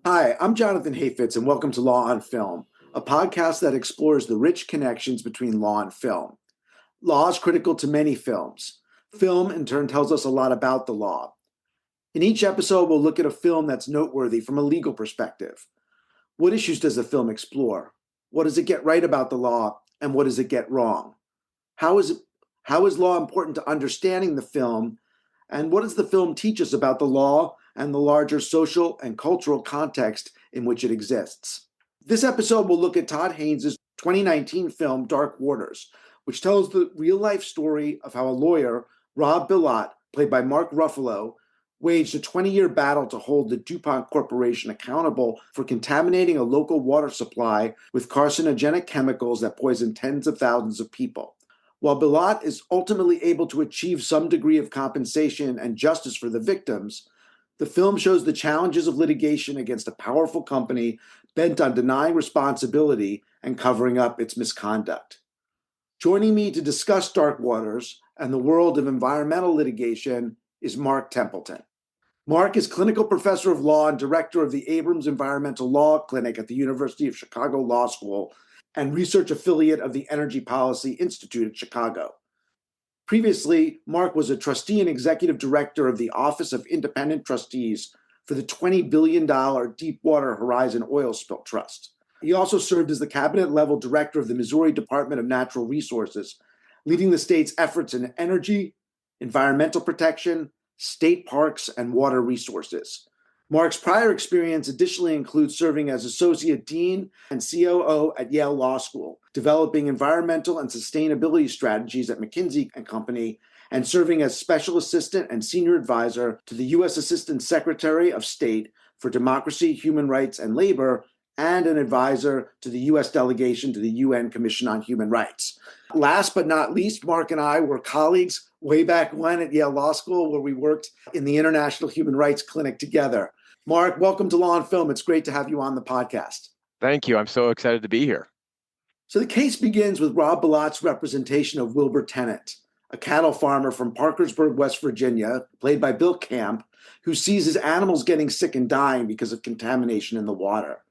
Hi, I'm Jonathan Hayfitz, and welcome to Law on Film, a podcast that explores the rich connections between law and film. Law is critical to many films. Film, in turn, tells us a lot about the law. In each episode, we'll look at a film that's noteworthy from a legal perspective. What issues does the film explore? What does it get right about the law, and what does it get wrong? How is law important to understanding the film, and what does the film teach us about the law and the larger social and cultural context in which it exists? This episode will look at Todd Haynes' 2019 film Dark Waters, which tells the real-life story of how a lawyer, Rob Bilott, played by Mark Ruffalo, waged a 20-year battle to hold the DuPont Corporation accountable for contaminating a local water supply with carcinogenic chemicals that poison tens of thousands of people. While Bilott is ultimately able to achieve some degree of compensation and justice for the victims, the film shows the challenges of litigation against a powerful company bent on denying responsibility and covering up its misconduct. Joining me to discuss Dark Waters and the world of environmental litigation is Mark Templeton. Mark is clinical professor of law and director of the Abrams Environmental Law Clinic at the University of Chicago Law School and research affiliate of the Energy Policy Institute at Chicago. Previously, Mark was a trustee and executive director of the Office of Independent Trustees for the $20 billion Deepwater Horizon Oil Spill Trust. He also served as the cabinet-level director of the Missouri Department of Natural Resources, leading the state's efforts in energy, environmental protection, state parks, and water resources. Mark's prior experience additionally includes serving as Associate Dean and COO at Yale Law School, developing environmental and sustainability strategies at McKinsey & Company, and serving as Special Assistant and Senior Advisor to the U.S. Assistant Secretary of State for Democracy, Human Rights, and Labor, and an advisor to the U.S. delegation to the UN Commission on Human Rights. Last but not least, Mark and I were colleagues way back when at Yale Law School, where we worked in the International Human Rights Clinic together. Mark, welcome to Law on Film. It's great to have you on the podcast. Thank you. I'm so excited to be here. So the case begins with Rob Bilott's representation of Wilbur Tennant, a cattle farmer from Parkersburg, West Virginia, played by Bill Camp, who sees his animals getting sick and dying because of contamination in the water.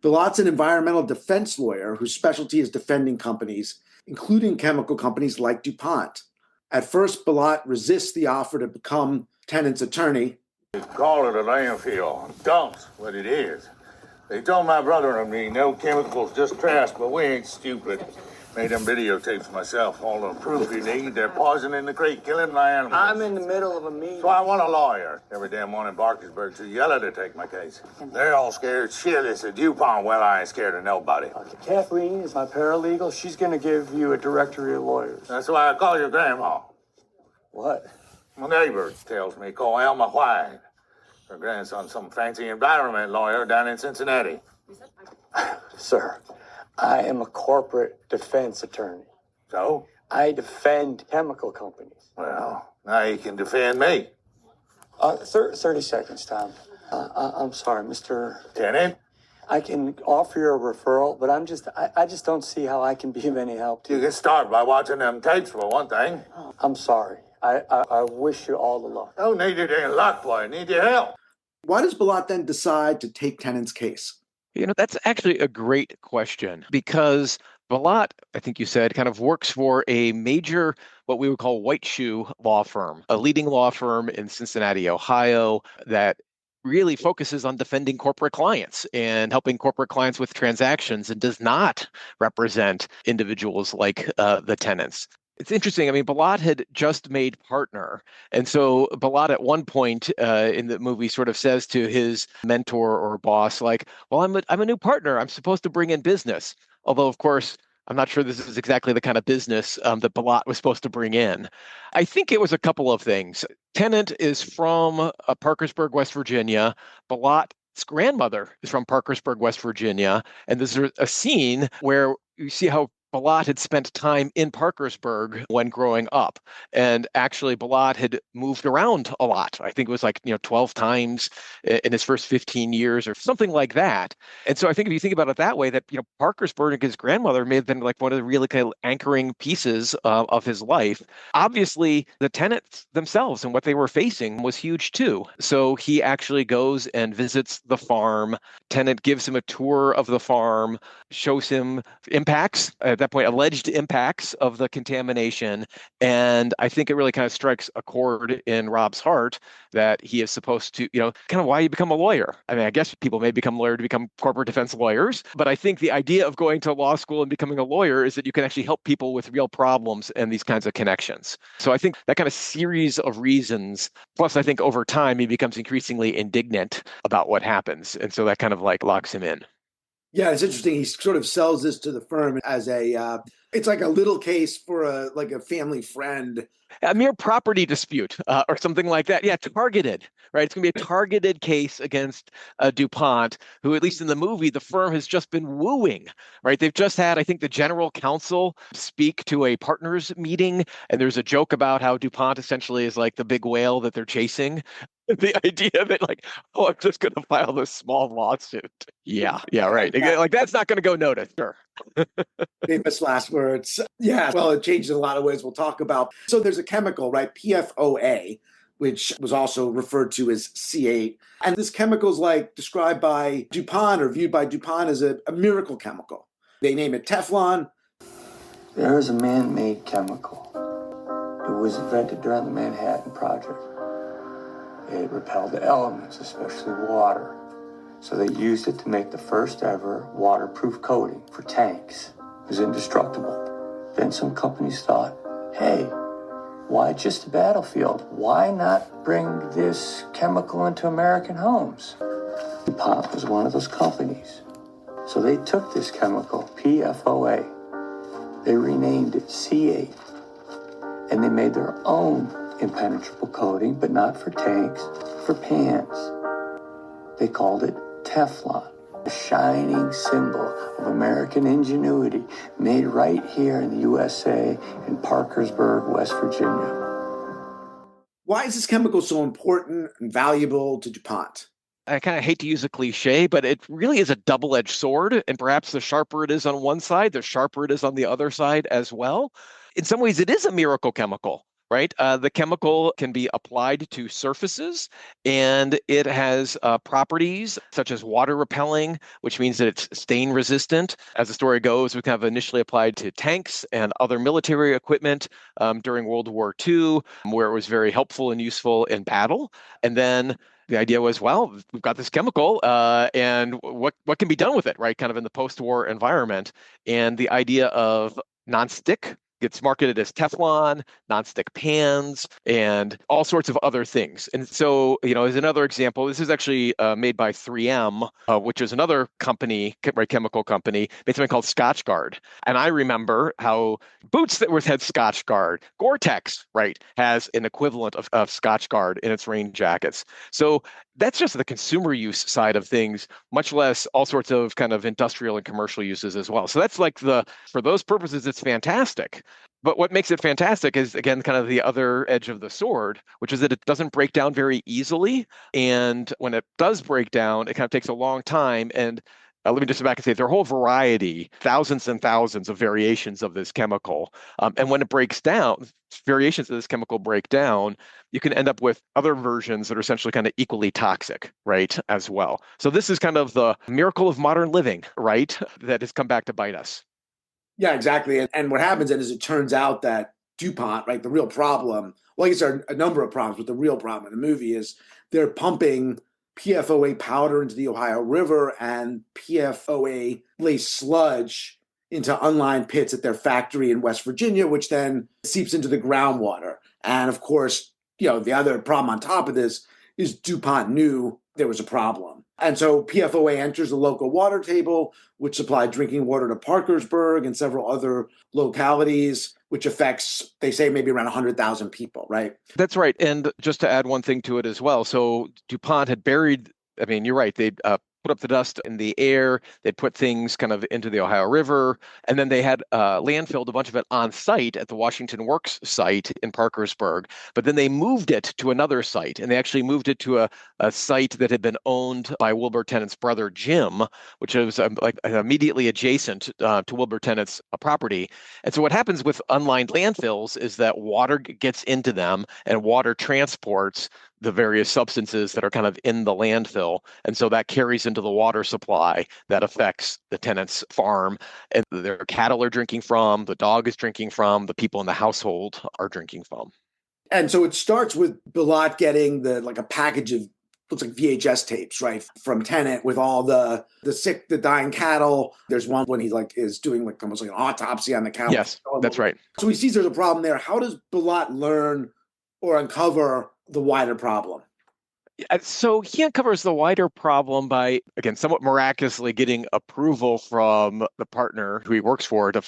Bilott's an environmental defense lawyer whose specialty is defending companies, including chemical companies like DuPont. At first, Bilott resists the offer to become Tennant's attorney. They call it a landfill. Dumps what it is. They told my brother and me no chemicals, just trash, but we ain't stupid. Made them videotapes myself. All the proof you need. They're poisoning the creek, killing my animals. I'm in the middle of a meeting. So I want a lawyer. Every damn one in Parkersburg too yellow to take my case. They're all scared shitless of DuPont. Well, I ain't scared of nobody. Okay, Kathleen is my paralegal. She's going to give you a directory of lawyers. That's why I call your grandma. What? My neighbor tells me, call Elma White. Her grandson's some fancy environment lawyer down in Cincinnati. Sir, I am a corporate defense attorney. So? I defend chemical companies. Well, now you can defend me. 30 seconds, Tom. I'm sorry, Mr. Tennant? I can offer you a referral, but I just don't see how I can be of any help to You you. can start by watching them tapes for one thing. I'm sorry. I wish you all the luck. Don't need your damn luck, boy. I need your help. Why does Bilott then decide to take Tennant's case? That's actually a great question because Bilott, I think you said, kind of works for a major, what we would call white shoe law firm, a leading law firm in Cincinnati, Ohio, that really focuses on defending corporate clients and helping corporate clients with transactions and does not represent individuals like the Tennants. It's interesting. I mean, Bilott had just made partner. And so Bilott at one point in the movie sort of says to his mentor or boss, like, well, I'm a new partner. I'm supposed to bring in business. Although, of course, I'm not sure this is exactly the kind of business that Bilott was supposed to bring in. I think it was a couple of things. Tennant is from Parkersburg, West Virginia. Bilott's grandmother is from Parkersburg, West Virginia. And there's a scene where you see how Bilott had spent time in Parkersburg when growing up. And actually, Bilott had moved around a lot. I think it was like, 12 times in his first 15 years or something like that. And so I think if you think about it that way, that, Parkersburg and his grandmother may have been like one of the really kind of anchoring pieces of his life. Obviously, the tenants themselves and what they were facing was huge too. So he actually goes and visits the farm. Tenant gives him a tour of the farm, shows him impacts, at that point, alleged impacts of the contamination. And I think it really kind of strikes a chord in Rob's heart that he is supposed to, kind of why you become a lawyer. I mean, I guess people may become a lawyer to become corporate defense lawyers, but I think the idea of going to law school and becoming a lawyer is that you can actually help people with real problems and these kinds of connections. So I think that kind of series of reasons, plus I think over time he becomes increasingly indignant about what happens. And so that kind of like locks him in. Yeah, it's interesting. He sort of sells this to the firm as it's like a little case for a family friend. A mere property dispute or something like that. Yeah, targeted, right? It's going to be a targeted case against DuPont, who, at least in the movie, the firm has just been wooing, right? They've just had, I think, the general counsel speak to a partners meeting, and there's a joke about how DuPont essentially is like the big whale that they're chasing. The idea that like, oh, I'm just going to file this small lawsuit. Yeah, right. Like that's not going to go noticed. Sure. Famous last words. Yeah, well, it changes in a lot of ways we'll talk about. So there's a chemical, right? PFOA, which was also referred to as C8. And this chemical is like described by DuPont or viewed by DuPont as a miracle chemical. They name it Teflon. There is a man-made chemical. It was invented during the Manhattan Project. It repelled the elements, especially water. So they used it to make the first ever waterproof coating for tanks. It was indestructible. Then some companies thought, hey, why just a battlefield? Why not bring this chemical into American homes? DuPont was one of those companies. So they took this chemical, PFOA, they renamed it C8, and they made their own impenetrable coating, but not for tanks, for pans. They called it Teflon, a shining symbol of American ingenuity made right here in the USA in Parkersburg, West Virginia. Why is this chemical so important and valuable to DuPont? I kind of hate to use a cliche, but it really is a double-edged sword. And perhaps the sharper it is on one side, the sharper it is on the other side as well. In some ways, it is a miracle chemical, right? The chemical can be applied to surfaces, and it has properties such as water repelling, which means that it's stain resistant. As the story goes, we kind of initially applied to tanks and other military equipment during World War II, where it was very helpful and useful in battle. And then the idea was, well, we've got this chemical, and what can be done with it, right? Kind of in the post-war environment. And the idea of nonstick gets marketed as Teflon, nonstick pans, and all sorts of other things. And so, as another example, this is actually made by 3M, which is another company, right, chemical company, made something called Scotchgard. And I remember how boots that had Scotchgard, Gore-Tex, right, has an equivalent of Scotchgard in its rain jackets. So that's just the consumer use side of things, much less all sorts of kind of industrial and commercial uses as well. So that's like for those purposes, it's fantastic. But what makes it fantastic is, again, kind of the other edge of the sword, which is that it doesn't break down very easily. And when it does break down, it kind of takes a long time. And let me just go back and say there are a whole variety, thousands and thousands of variations of this chemical. And when it breaks down, variations of this chemical break down, you can end up with other versions that are essentially kind of equally toxic, right, as well. So this is kind of the miracle of modern living, right, that has come back to bite us. Yeah, exactly. And what happens then is it turns out that DuPont, right, the real problem, well, I guess there are a number of problems, but the real problem in the movie is they're pumping PFOA powder into the Ohio River and PFOA laced sludge into unlined pits at their factory in West Virginia, which then seeps into the groundwater. And of course, the other problem on top of this is DuPont knew there was a problem. And so PFOA enters the local water table, which supplied drinking water to Parkersburg and several other localities, which affects, they say, maybe around 100,000 people, right? That's right. And just to add one thing to it as well. So DuPont had buried, I mean, you're right. They put up the dust in the air. They'd put things kind of into the Ohio River. And then they had landfilled a bunch of it on site at the Washington Works site in Parkersburg. But then they moved it to another site. And they actually moved it to a site that had been owned by Wilbur Tennant's brother, Jim, which was like immediately adjacent to Wilbur Tennant's property. And so what happens with unlined landfills is that water gets into them and water transports the various substances that are kind of in the landfill. And so that carries into the water supply that affects the tenant's farm. And their cattle are drinking from, the dog is drinking from, the people in the household are drinking from. And so it starts with Bilott getting a package of looks like VHS tapes, right, from Tennant with all the sick, the dying cattle. There's one when he is doing almost like an autopsy on the cattle. Yes, that's right. So he sees there's a problem there. How does Bilott learn or uncover the wider problem? So he uncovers the wider problem by, again, somewhat miraculously getting approval from the partner who he works for to,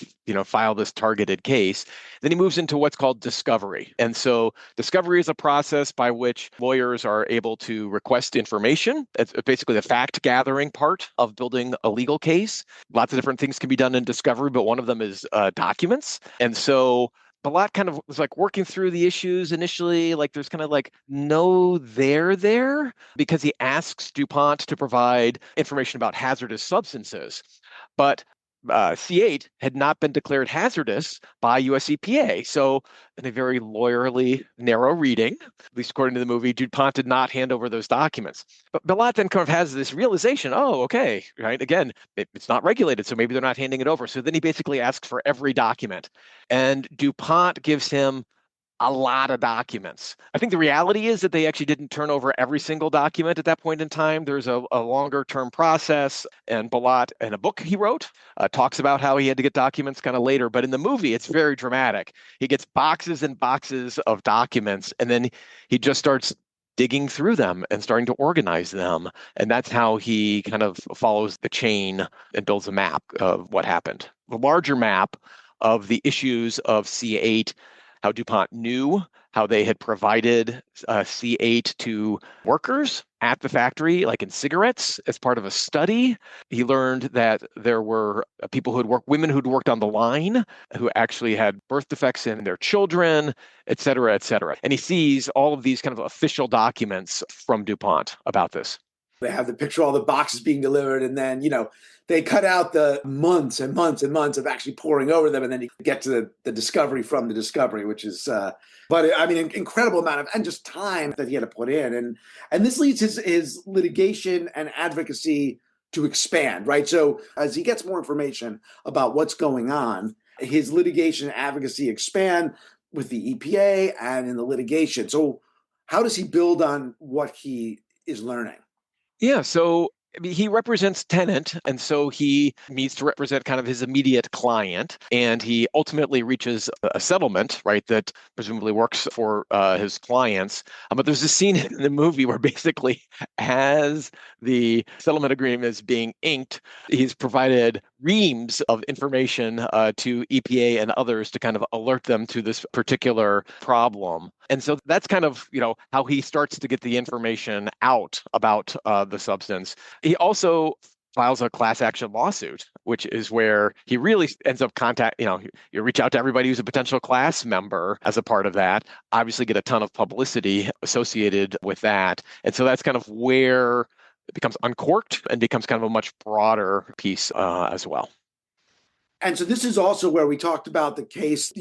file this targeted case. Then he moves into what's called discovery. And so discovery is a process by which lawyers are able to request information. It's basically the fact gathering part of building a legal case. Lots of different things can be done in discovery, but one of them is documents. And so Bilott kind of was working through the issues initially, there's kind of no there because he asks DuPont to provide information about hazardous substances. But C8 had not been declared hazardous by US EPA. So in a very lawyerly, narrow reading, at least according to the movie, DuPont did not hand over those documents. But Bilott then kind of has this realization, okay, right? Again, it's not regulated, so maybe they're not handing it over. So then he basically asks for every document. And DuPont gives him a lot of documents. I think the reality is that they actually didn't turn over every single document at that point in time. There's a longer term process, and Bilott, in a book he wrote, talks about how he had to get documents kind of later. But in the movie, it's very dramatic. He gets boxes and boxes of documents, and then he just starts digging through them and starting to organize them. And that's how he kind of follows the chain and builds a map of what happened. The larger map of the issues of C8, how DuPont knew, how they had provided C8 to workers at the factory, like in cigarettes, as part of a study. He learned that there were people women who'd worked on the line, who actually had birth defects in their children, et cetera, et cetera. And he sees all of these kind of official documents from DuPont about this. They have the picture of all the boxes being delivered, and then, they cut out the months and months and months of actually poring over them, and then you get to the discovery from the discovery, which is, an incredible amount of, and just time that he had to put in. And this leads his litigation and advocacy to expand, right? So as he gets more information about what's going on, his litigation and advocacy expand with the EPA and in the litigation. So how does he build on what he is learning? Yeah, so he represents Tennant, and so he needs to represent kind of his immediate client, and he ultimately reaches a settlement, right, that presumably works for his clients. But there's a scene in the movie where basically, as the settlement agreement is being inked, he's provided reams of information to EPA and others to kind of alert them to this particular problem. And so that's kind of, how he starts to get the information out about the substance. He also files a class action lawsuit, which is where he really ends up you reach out to everybody who's a potential class member as a part of that, obviously get a ton of publicity associated with that. And so that's kind of where it becomes uncorked and becomes kind of a much broader piece as well. And so this is also where we talked about the case,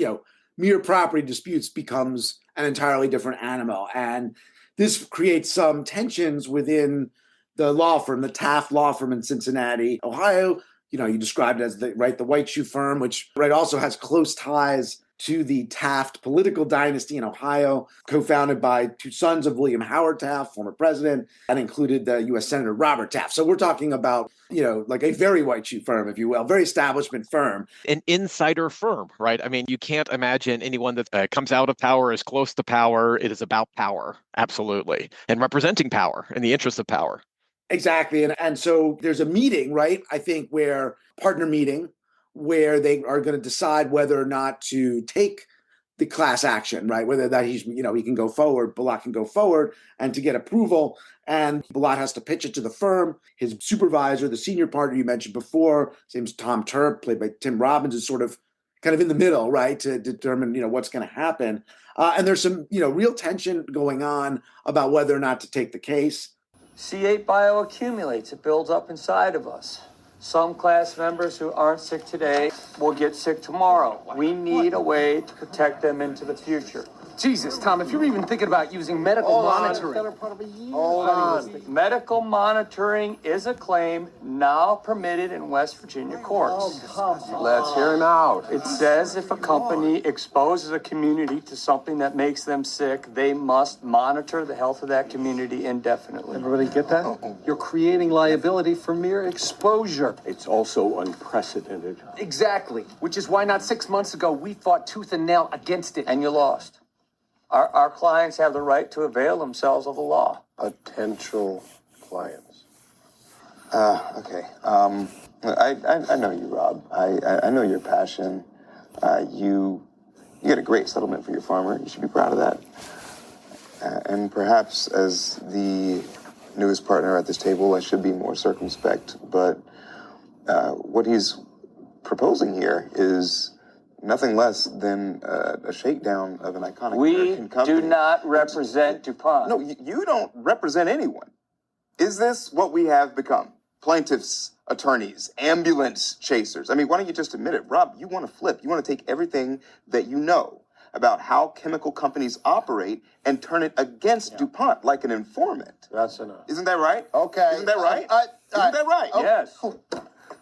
mere property disputes becomes an entirely different animal. And this creates some tensions within the law firm, the Taft law firm in Cincinnati, Ohio. You described it as the white shoe firm, which also has close ties to the Taft political dynasty in Ohio, co-founded by two sons of William Howard Taft, former president, and included the U.S. Senator Robert Taft. So we're talking about, a very white shoe firm, if you will, very establishment firm. An insider firm, right? I mean, you can't imagine anyone that comes out of power is close to power. It is about power, absolutely, and representing power in the interest of power. Exactly. And so there's a meeting, right, I think, partner meeting, where they are going to decide whether or not to take the class action, right? Whether that he can go forward, Bilott can go forward, and to get approval. And Bilott has to pitch it to the firm. His supervisor, the senior partner you mentioned before, his name's Tom Turp, played by Tim Robbins, is sort of kind of in the middle, right, to determine, what's going to happen. And there's some, real tension going on about whether or not to take the case. C8 bioaccumulates. It builds up inside of us. Some class members who aren't sick today will get sick tomorrow. We need a way to protect them into the future. Jesus, Tom, if you're even thinking about using medical monitoring. Hold on. Medical monitoring is a claim now permitted in West Virginia courts. Let's hear him out. It says if a company exposes a community to something that makes them sick, they must monitor the health of that community indefinitely. Everybody get that? You're creating liability for mere exposure. It's also unprecedented. Exactly. Which is why not 6 months ago we fought tooth and nail against it. And you lost. Our clients have the right to avail themselves of the law. Potential clients. Okay. I know you, Rob. I know your passion. You get a great settlement for your farmer. You should be proud of that. And perhaps as the newest partner at this table, I should be more circumspect. But what he's proposing here is nothing less than a shakedown of an iconic American company. We do not represent DuPont. No, you don't represent anyone. Is this what we have become? Plaintiffs, attorneys, ambulance chasers. I mean, why don't you just admit it? Rob, you want to flip. You want to take everything that you know about how chemical companies operate and turn it against DuPont like an informant. That's enough. Isn't that right? Okay. Isn't that right? Isn't that right? Yes.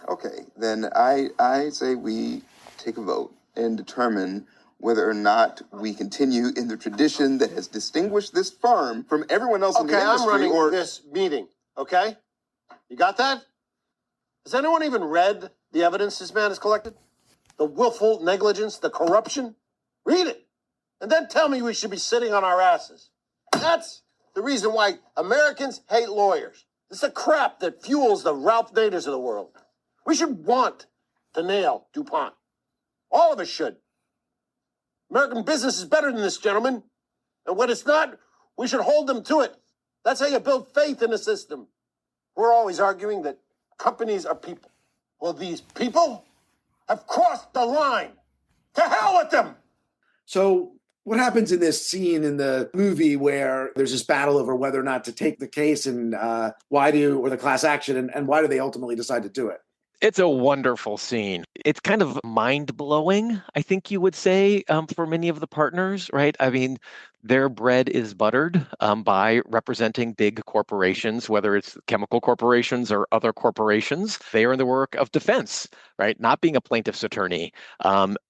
Okay, then I say we take a vote and determine whether or not we continue in the tradition that has distinguished this firm from everyone else in the industry. Okay, I'm running this meeting, okay? You got that? Has anyone even read the evidence this man has collected? The willful negligence, the corruption? Read it, and then tell me we should be sitting on our asses. That's the reason why Americans hate lawyers. It's the crap that fuels the Ralph Naders of the world. We should want to nail DuPont. All of us should. American business is better than this, gentlemen. And when it's not, we should hold them to it. That's how you build faith in the system. We're always arguing that companies are people. Well, these people have crossed the line. To hell with them! So what happens in this scene in the movie where there's this battle over whether or not to take the case and or the class action, and why do they ultimately decide to do it? It's a wonderful scene. It's kind of mind-blowing, I think you would say, for many of the partners, right? I mean, their bread is buttered by representing big corporations, whether it's chemical corporations or other corporations. They are in the work of defense, right? Not being a plaintiff's attorney.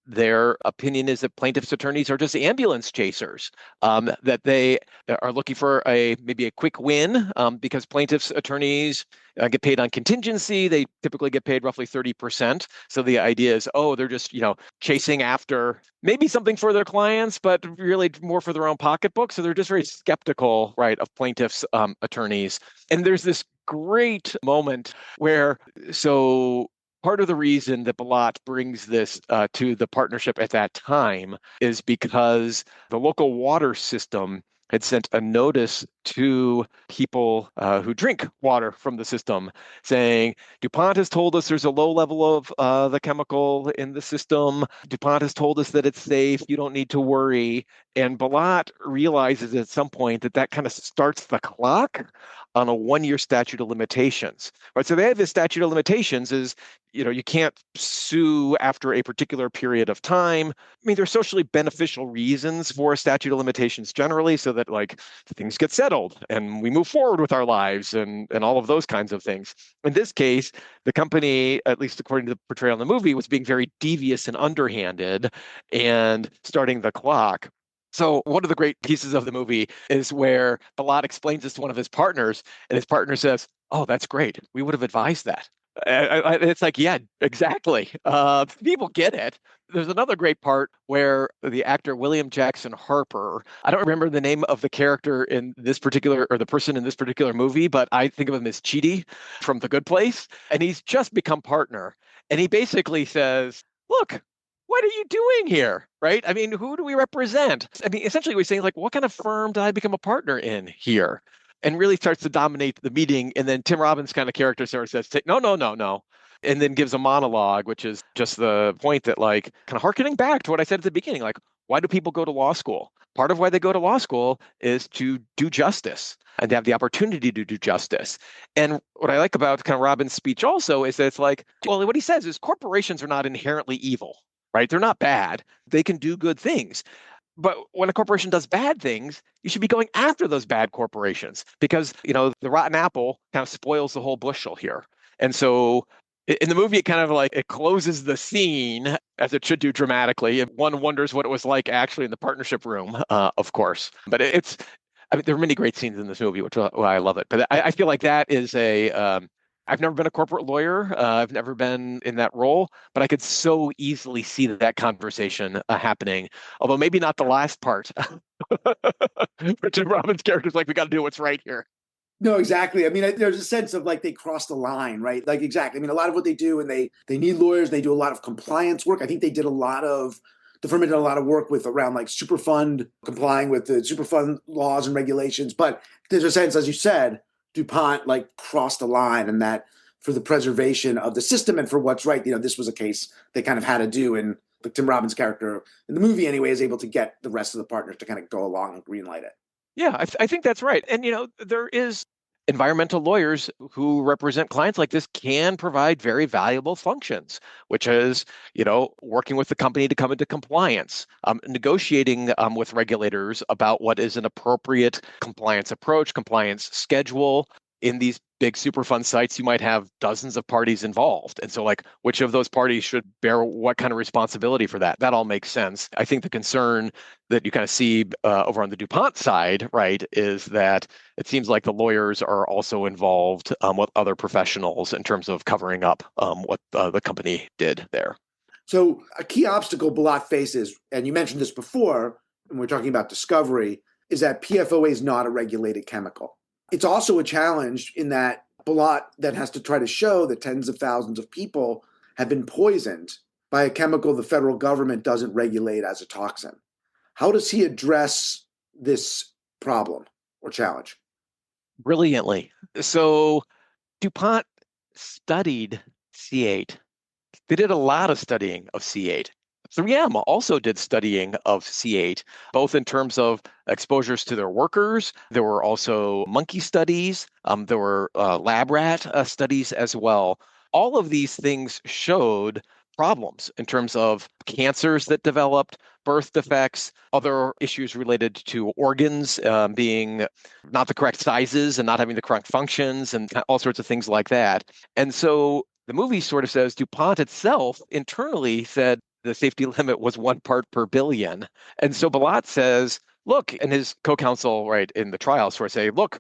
Their opinion is that plaintiff's attorneys are just ambulance chasers, that they are looking for maybe a quick win because plaintiff's attorneys get paid on contingency. They typically get paid roughly 30%. So the idea is, they're just, chasing after maybe something for their clients, but really more for their own pocketbook. So they're just very skeptical, right, of plaintiffs' attorneys. And there's this great moment where, part of the reason that Bilott brings this to the partnership at that time is because the local water system had sent a notice to people who drink water from the system saying, DuPont has told us there's a low level of the chemical in the system. DuPont has told us that it's safe. You don't need to worry. And Bilott realizes at some point that kind of starts the clock on a 1-year statute of limitations. Right? So they have this statute of limitations is, you can't sue after a particular period of time. I mean, there's socially beneficial reasons for a statute of limitations generally, so that things get settled and we move forward with our lives and all of those kinds of things. In this case, the company, at least according to the portrayal in the movie, was being very devious and underhanded and starting the clock. So one of the great pieces of the movie is where Bilott explains this to one of his partners, and his partner says, "Oh, that's great. We would have advised that." It's like, yeah, exactly. People get it. There's another great part where the actor William Jackson Harper, I don't remember the name of the character in this particular, or the person in this particular movie, but I think of him as Chidi from The Good Place. And he's just become partner. And he basically says, look, why what are you doing here? Right? I mean, who do we represent? I mean, essentially we're saying like, what kind of firm did I become a partner in here? And really starts to dominate the meeting. And then Tim Robbins' kind of character sort of says, no, no, no, no. And then gives a monologue, which is just the point that like kind of harkening back to what I said at the beginning, like, why do people go to law school? Part of why they go to law school is to do justice and to have the opportunity to do justice. And what I like about kind of Robbins' speech also is that it's like, well, what he says is corporations are not inherently evil, right? They're not bad. They can do good things. But when a corporation does bad things, you should be going after those bad corporations because, the rotten apple kind of spoils the whole bushel here. And so in the movie, it kind of like it closes the scene as it should do dramatically. One wonders what it was like actually in the partnership room, of course. But I mean, there are many great scenes in this movie, which is why I love it. But I feel like that is I've never been a corporate lawyer. I've never been in that role, but I could so easily see that conversation happening. Although maybe not the last part. But Tim Robbins' character's like, we got to do what's right here. No, exactly. I mean, there's a sense of like they cross the line, right? Like, exactly. I mean, a lot of what they do, and they need lawyers. They do a lot of compliance work. I think they did the firm did a lot of work with around like Superfund, complying with the Superfund laws and regulations. But there's a sense, as you said, DuPont like crossed the line, and that for the preservation of the system and for what's right, this was a case they kind of had to do. And like Tim Robbins' character in the movie anyway is able to get the rest of the partners to kind of go along and greenlight it. Yeah, I think that's right. And, there is environmental lawyers who represent clients like this can provide very valuable functions, which is, working with the company to come into compliance, negotiating with regulators about what is an appropriate compliance approach, compliance schedule. In these big Superfund sites, you might have dozens of parties involved. And so like, which of those parties should bear what kind of responsibility for that? That all makes sense. I think the concern that you kind of see over on the DuPont side, right, is that it seems like the lawyers are also involved with other professionals in terms of covering up what the company did there. So a key obstacle Bilott faces, and you mentioned this before, when we're talking about discovery, is that PFOA is not a regulated chemical. It's also a challenge in that Bilott then has to try to show that tens of thousands of people have been poisoned by a chemical the federal government doesn't regulate as a toxin. How does he address this problem or challenge? Brilliantly. So DuPont studied C8. They did a lot of studying of C8. 3M also did studying of C8, both in terms of exposures to their workers. There were also monkey studies. There were lab rat studies as well. All of these things showed problems in terms of cancers that developed, birth defects, other issues related to organs being not the correct sizes and not having the correct functions and all sorts of things like that. And so the movie sort of says DuPont itself internally said the safety limit was 1 part per billion. And so Bilott says, look, and his co-counsel, right, in the trial sort of say, look, in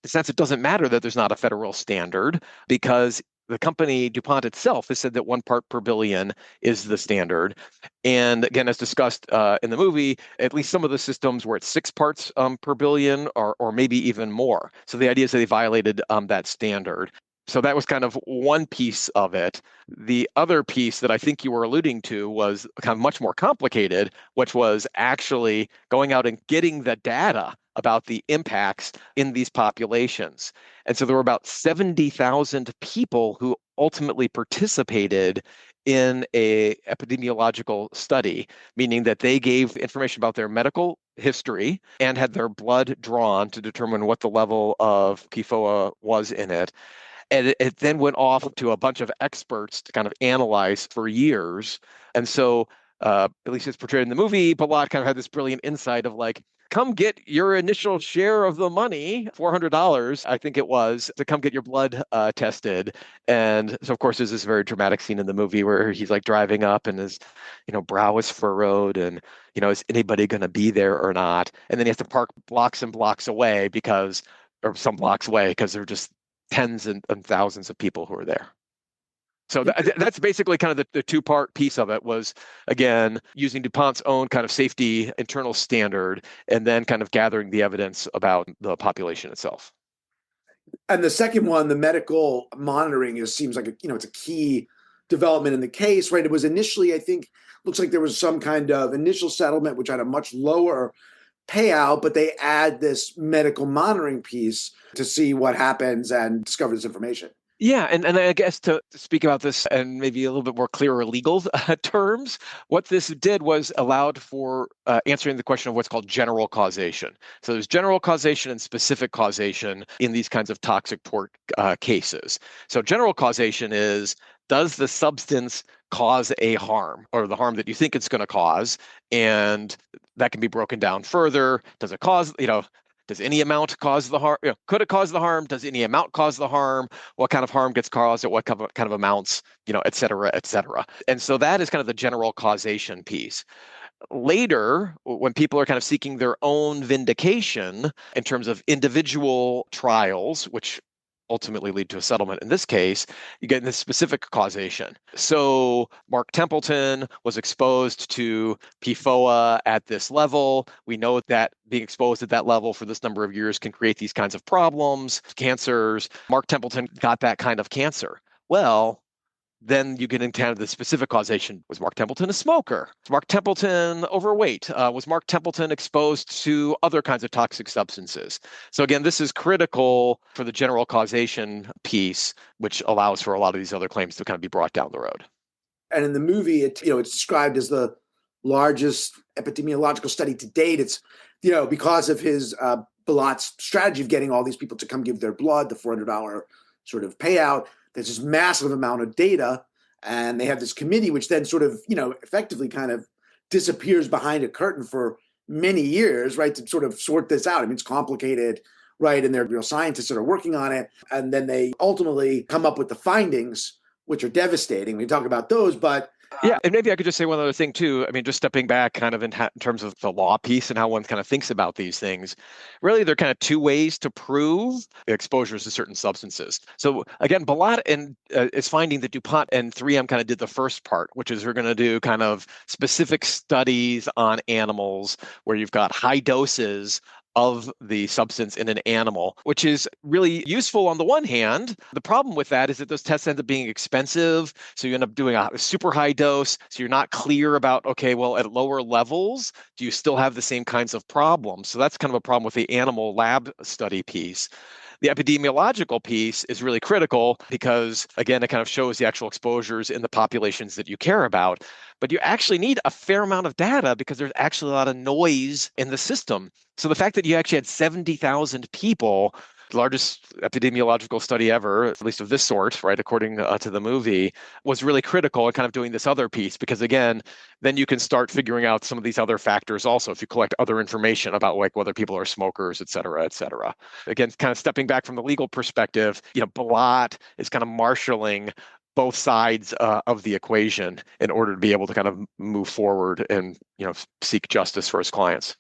the sense it doesn't matter that there's not a federal standard because the company DuPont itself has said that 1 part per billion is the standard. And again, as discussed in the movie, at least some of the systems were at 6 parts per billion or maybe even more. So the idea is that they violated that standard. So that was kind of one piece of it. The other piece that I think you were alluding to was kind of much more complicated, which was actually going out and getting the data about the impacts in these populations. And so there were about 70,000 people who ultimately participated in a epidemiological study, meaning that they gave information about their medical history and had their blood drawn to determine what the level of PFOA was in it. And it then went off to a bunch of experts to kind of analyze for years. And so, at least it's portrayed in the movie, Bilott kind of had this brilliant insight of like, come get your initial share of the money, $400, I think it was, to come get your blood tested. And so, of course, there's this very dramatic scene in the movie where he's like driving up and his, brow is furrowed and, is anybody going to be there or not? And then he has to park blocks and blocks away or some blocks away because they're just tens and thousands of people who are there. So that's basically kind of the 2-part piece of it was, again, using DuPont's own kind of safety internal standard and then kind of gathering the evidence about the population itself. And the second one, the medical monitoring, seems like it's a key development in the case, right? It was initially, I think, looks like there was some kind of initial settlement which had a much lower payout, but they add this medical monitoring piece to see what happens and discover this information. Yeah, and I guess to speak about this and maybe a little bit more clearer legal terms, what this did was allowed for answering the question of what's called general causation. So there's general causation and specific causation in these kinds of toxic tort cases. So general causation is, does the substance cause a harm, or the harm that you think it's going to cause? And that can be broken down further. Does it cause, does any amount cause the harm? Could it cause the harm? Does any amount cause the harm? What kind of harm gets caused at what kind of amounts, et cetera, et cetera. And so that is kind of the general causation piece. Later, when people are kind of seeking their own vindication in terms of individual trials, which ultimately lead to a settlement in this case, you get this specific causation. So Mark Templeton was exposed to PFOA at this level. We know that being exposed at that level for this number of years can create these kinds of problems, cancers. Mark Templeton got that kind of cancer. Well, then you get into kind of the specific causation. Was Mark Templeton a smoker? Was Mark Templeton overweight? Was Mark Templeton exposed to other kinds of toxic substances? So again, this is critical for the general causation piece, which allows for a lot of these other claims to kind of be brought down the road. And in the movie, it's described as the largest epidemiological study to date. It's, because of his Bilott's strategy of getting all these people to come give their blood, the $400 sort of payout. There's this massive amount of data, and they have this committee, which then sort of, effectively kind of disappears behind a curtain for many years, right, to sort of sort this out. I mean, it's complicated, right, and there are real scientists that are working on it, and then they ultimately come up with the findings, which are devastating. We talk about those, but yeah, and maybe I could just say one other thing too. I mean, just stepping back kind of in terms of the law piece and how one kind of thinks about these things, really there are kind of two ways to prove exposures to certain substances. So again, Bilott is finding that DuPont and 3M kind of did the first part, which is we're going to do kind of specific studies on animals where you've got high doses of the substance in an animal, which is really useful on the one hand. The problem with that is that those tests end up being expensive. So you end up doing a super high dose. So you're not clear about, okay, well, at lower levels, do you still have the same kinds of problems? So that's kind of a problem with the animal lab study piece. The epidemiological piece is really critical because, again, it kind of shows the actual exposures in the populations that you care about. But you actually need a fair amount of data because there's actually a lot of noise in the system. So the fact that you actually had 70,000 people, the largest epidemiological study ever, at least of this sort, right, according to the movie, was really critical in kind of doing this other piece because, again, then you can start figuring out some of these other factors also if you collect other information about like whether people are smokers, et cetera, et cetera. Again, kind of stepping back from the legal perspective, Bilott is kind of marshaling both sides of the equation in order to be able to kind of move forward and, seek justice for his clients.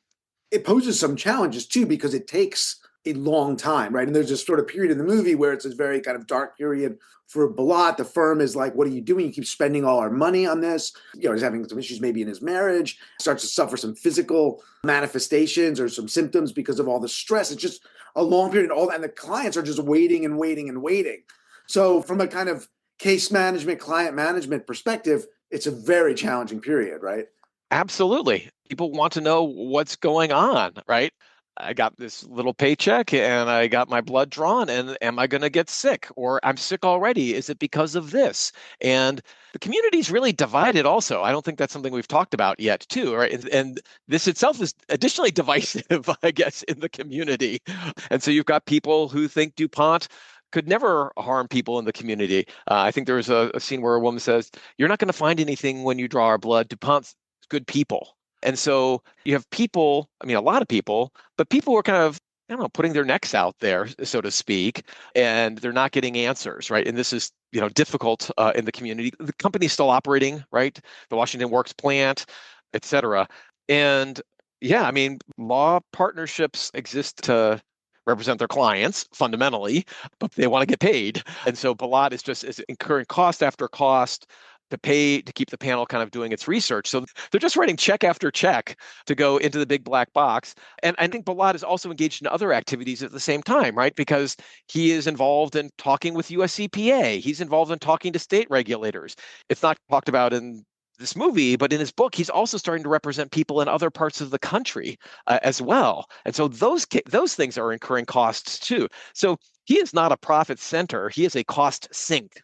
It poses some challenges too, because it takes a long time, right? And there's this sort of period in the movie where it's this very kind of dark period for Bilott. The firm is like, what are you doing? You keep spending all our money on this. He's having some issues maybe in his marriage, starts to suffer some physical manifestations or some symptoms because of all the stress. It's just a long period, and the clients are just waiting and waiting and waiting. So from a kind of case management, client management perspective, it's a very challenging period, right? Absolutely. People want to know what's going on, right? I got this little paycheck and I got my blood drawn, and am I going to get sick? Or I'm sick already. Is it because of this? And the community is really divided also. I don't think that's something we've talked about yet too, right? And this itself is additionally divisive, I guess, in the community. And so you've got people who think DuPont could never harm people in the community. I think there was a scene where a woman says, "You're not going to find anything when you draw our blood. DuPont's good people." And so you have people, a lot of people, but people who are kind of, putting their necks out there, so to speak, and they're not getting answers, right? And this is, difficult in the community. The company's still operating, right? The Washington Works plant, et cetera. And yeah, law partnerships exist to represent their clients fundamentally, but they want to get paid. And so Bilott is incurring cost after cost to pay to keep the panel kind of doing its research. So they're just writing check after check to go into the big black box. And I think Bilott is also engaged in other activities at the same time, right? Because he is involved in talking with US EPA. He's involved in talking to state regulators. It's not talked about in this movie, but in his book, he's also starting to represent people in other parts of the country as well. And so those things are incurring costs too. So he is not a profit center. He is a cost sink.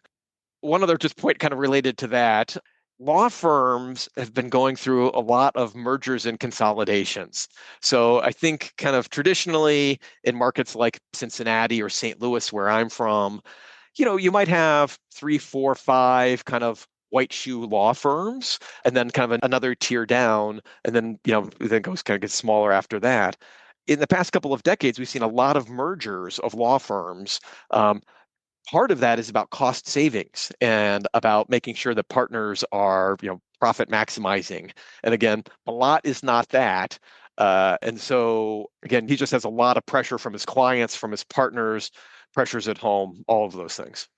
One other just point kind of related to that. Law firms have been going through a lot of mergers and consolidations. So I think kind of traditionally in markets like Cincinnati or St. Louis, where I'm from, you might have 3, 4, 5 kind of white shoe law firms, and then kind of another tier down, and then then goes kind of gets smaller after that. In the past couple of decades, we've seen a lot of mergers of law firms. Part of that is about cost savings and about making sure that partners are profit maximizing. And again, Bilott is not that. And so again, he just has a lot of pressure from his clients, from his partners, pressures at home, all of those things.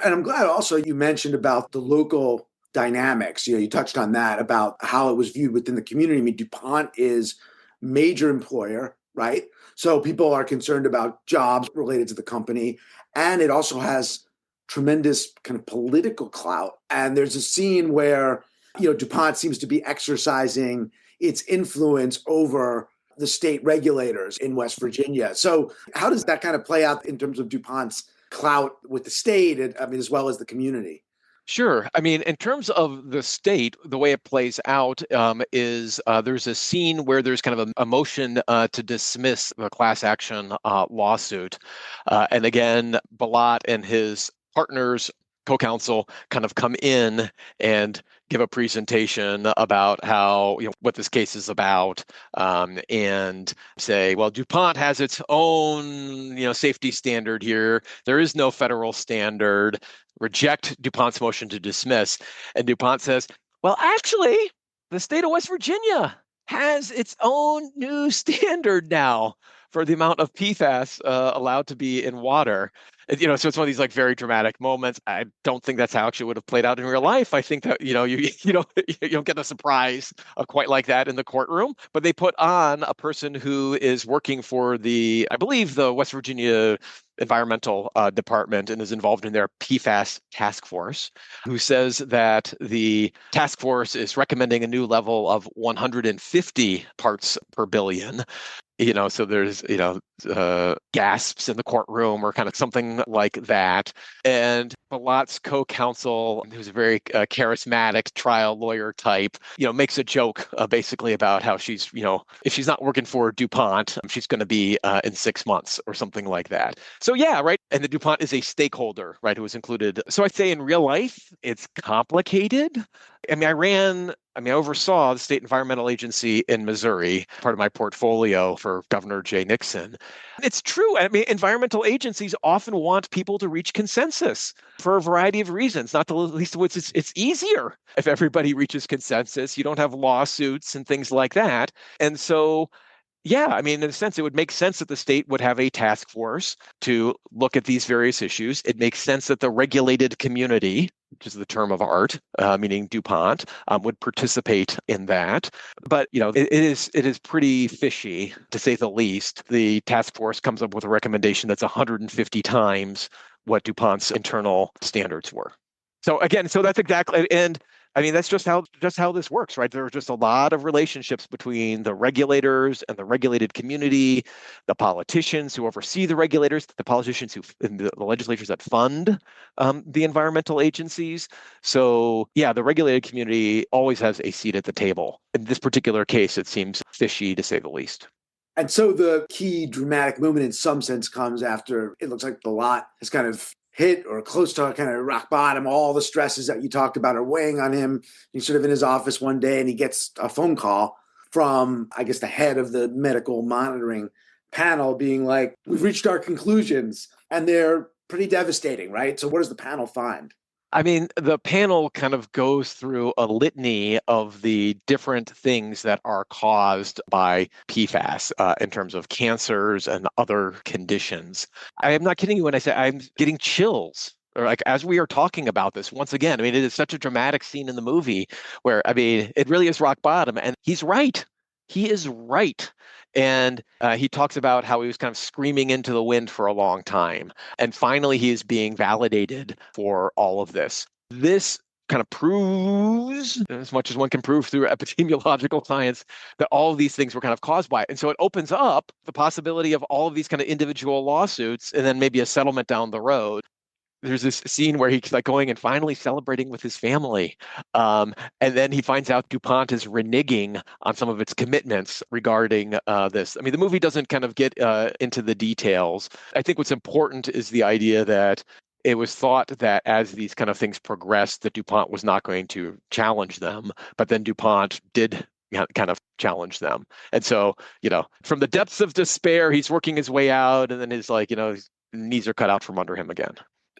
And I'm glad also you mentioned about the local dynamics. You touched on that about how it was viewed within the community. I mean, DuPont is major employer, right? So people are concerned about jobs related to the company. And it also has tremendous kind of political clout. And there's a scene where, DuPont seems to be exercising its influence over the state regulators in West Virginia. So how does that kind of play out in terms of DuPont's clout with the state, and as well as the community? Sure. I mean, in terms of the state, the way it plays out is there's a scene where there's kind of a motion to dismiss the class action lawsuit. And again, Bilott and his partners, co-counsel, kind of come in and give a presentation about how, what this case is about, and say, well, DuPont has its own, safety standard here. There is no federal standard. Reject DuPont's motion to dismiss. And DuPont says, well, actually, the state of West Virginia has its own new standard now for the amount of PFAS allowed to be in water. So it's one of these like very dramatic moments. I don't think that's how actually would have played out in real life. I think that you don't get a surprise quite like that in the courtroom. But they put on a person who is working for I believe the West Virginia Environmental Department and is involved in their PFAS task force, who says that the task force is recommending a new level of 150 parts per billion. So there's, gasps in the courtroom or kind of something like that. And Bilott's co-counsel, who's a very charismatic trial lawyer type, makes a joke basically about how she's, if she's not working for DuPont, she's going to be in 6 months or something like that. So yeah, right. And the DuPont is a stakeholder, right, who was included. So I'd say in real life, it's complicated. I oversaw the State Environmental Agency in Missouri, part of my portfolio for Governor Jay Nixon. It's true. Environmental agencies often want people to reach consensus for a variety of reasons, not the least of which it's easier if everybody reaches consensus. You don't have lawsuits and things like that. And so, yeah, in a sense, it would make sense that the state would have a task force to look at these various issues. It makes sense that the regulated community, which is the term of art, meaning DuPont, would participate in that. But, it is pretty fishy, to say the least. The task force comes up with a recommendation that's 150 times what DuPont's internal standards were. So again, that's exactly, and that's just how this works, right? There are just a lot of relationships between the regulators and the regulated community, the politicians who oversee the regulators, the politicians and the legislatures that fund the environmental agencies. So yeah, the regulated community always has a seat at the table. In this particular case, it seems fishy to say the least. And so the key dramatic movement in some sense comes after it looks like Bilott has kind of hit or close to kind of rock bottom. All the stresses that you talked about are weighing on him. He's sort of in his office one day and he gets a phone call from, I guess, the head of the medical monitoring panel being like, we've reached our conclusions, and they're pretty devastating, right? So what does the panel find? The panel kind of goes through a litany of the different things that are caused by PFAS in terms of cancers and other conditions. I am not kidding you when I say I'm getting chills. Or like as we are talking about this, once again, it is such a dramatic scene in the movie where, it really is rock bottom. And he's right. He is right. And he talks about how he was kind of screaming into the wind for a long time. And finally, he is being validated for all of this. This kind of proves, as much as one can prove through epidemiological science, that all of these things were kind of caused by it. And so it opens up the possibility of all of these kind of individual lawsuits and then maybe a settlement down the road. There's this scene where he's like going and finally celebrating with his family. And then he finds out DuPont is reneging on some of its commitments regarding this. I mean, the movie doesn't kind of get into the details. I think what's important is the idea that it was thought that as these kind of things progressed, that DuPont was not going to challenge them, but then DuPont did kind of challenge them. And so, from the depths of despair, he's working his way out, and then his his knees are cut out from under him again.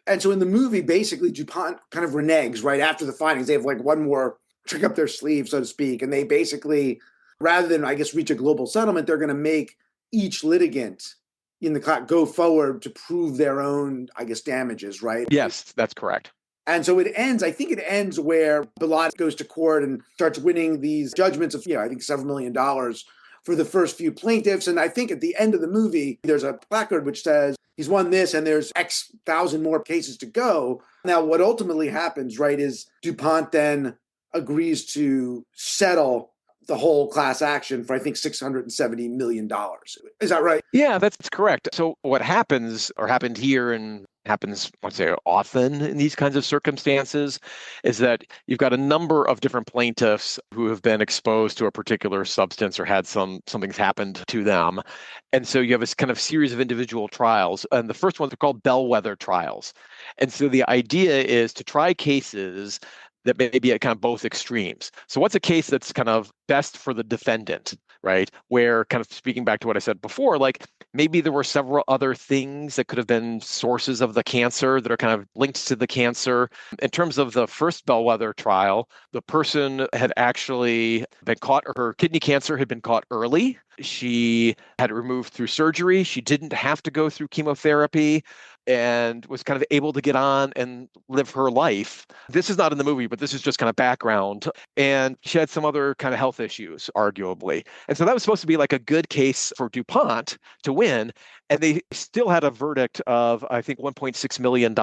And so in the movie, basically, DuPont kind of reneges right after the findings. They have like one more trick up their sleeve, so to speak. And they basically, rather than, I guess, reach a global settlement, they're going to make each litigant in the clout go forward to prove their own, I guess, damages, right? Yes, that's correct. And so it ends where Bilott goes to court and starts winning these judgments of, I think several $1 million for the first few plaintiffs. And I think at the end of the movie, there's a placard which says, he's won this and there's X thousand more cases to go. Now, what ultimately happens, right, is DuPont then agrees to settle the whole class action for, I think, $670 million. Is that right? Yeah, that's correct. So what happens, or happened here and happens, let's say, often in these kinds of circumstances, is that you've got a number of different plaintiffs who have been exposed to a particular substance or had something's happened to them. And so you have this kind of series of individual trials. And the first ones are called Bellwether trials. And so the idea is to try cases that may be at kind of both extremes. So what's a case that's kind of best for the defendant, right? Where, kind of speaking back to what I said before, like maybe there were several other things that could have been sources of the cancer that are kind of linked to the cancer. In terms of the first Bellwether trial, the person had actually been caught, or her kidney cancer had been caught early. She had it removed through surgery. She didn't have to go through chemotherapy and was kind of able to get on and live her life. This is not in the movie, but this is just kind of background. And she had some other kind of health issues, arguably. And so that was supposed to be like a good case for DuPont to win. And they still had a verdict of, I think, $1.6 million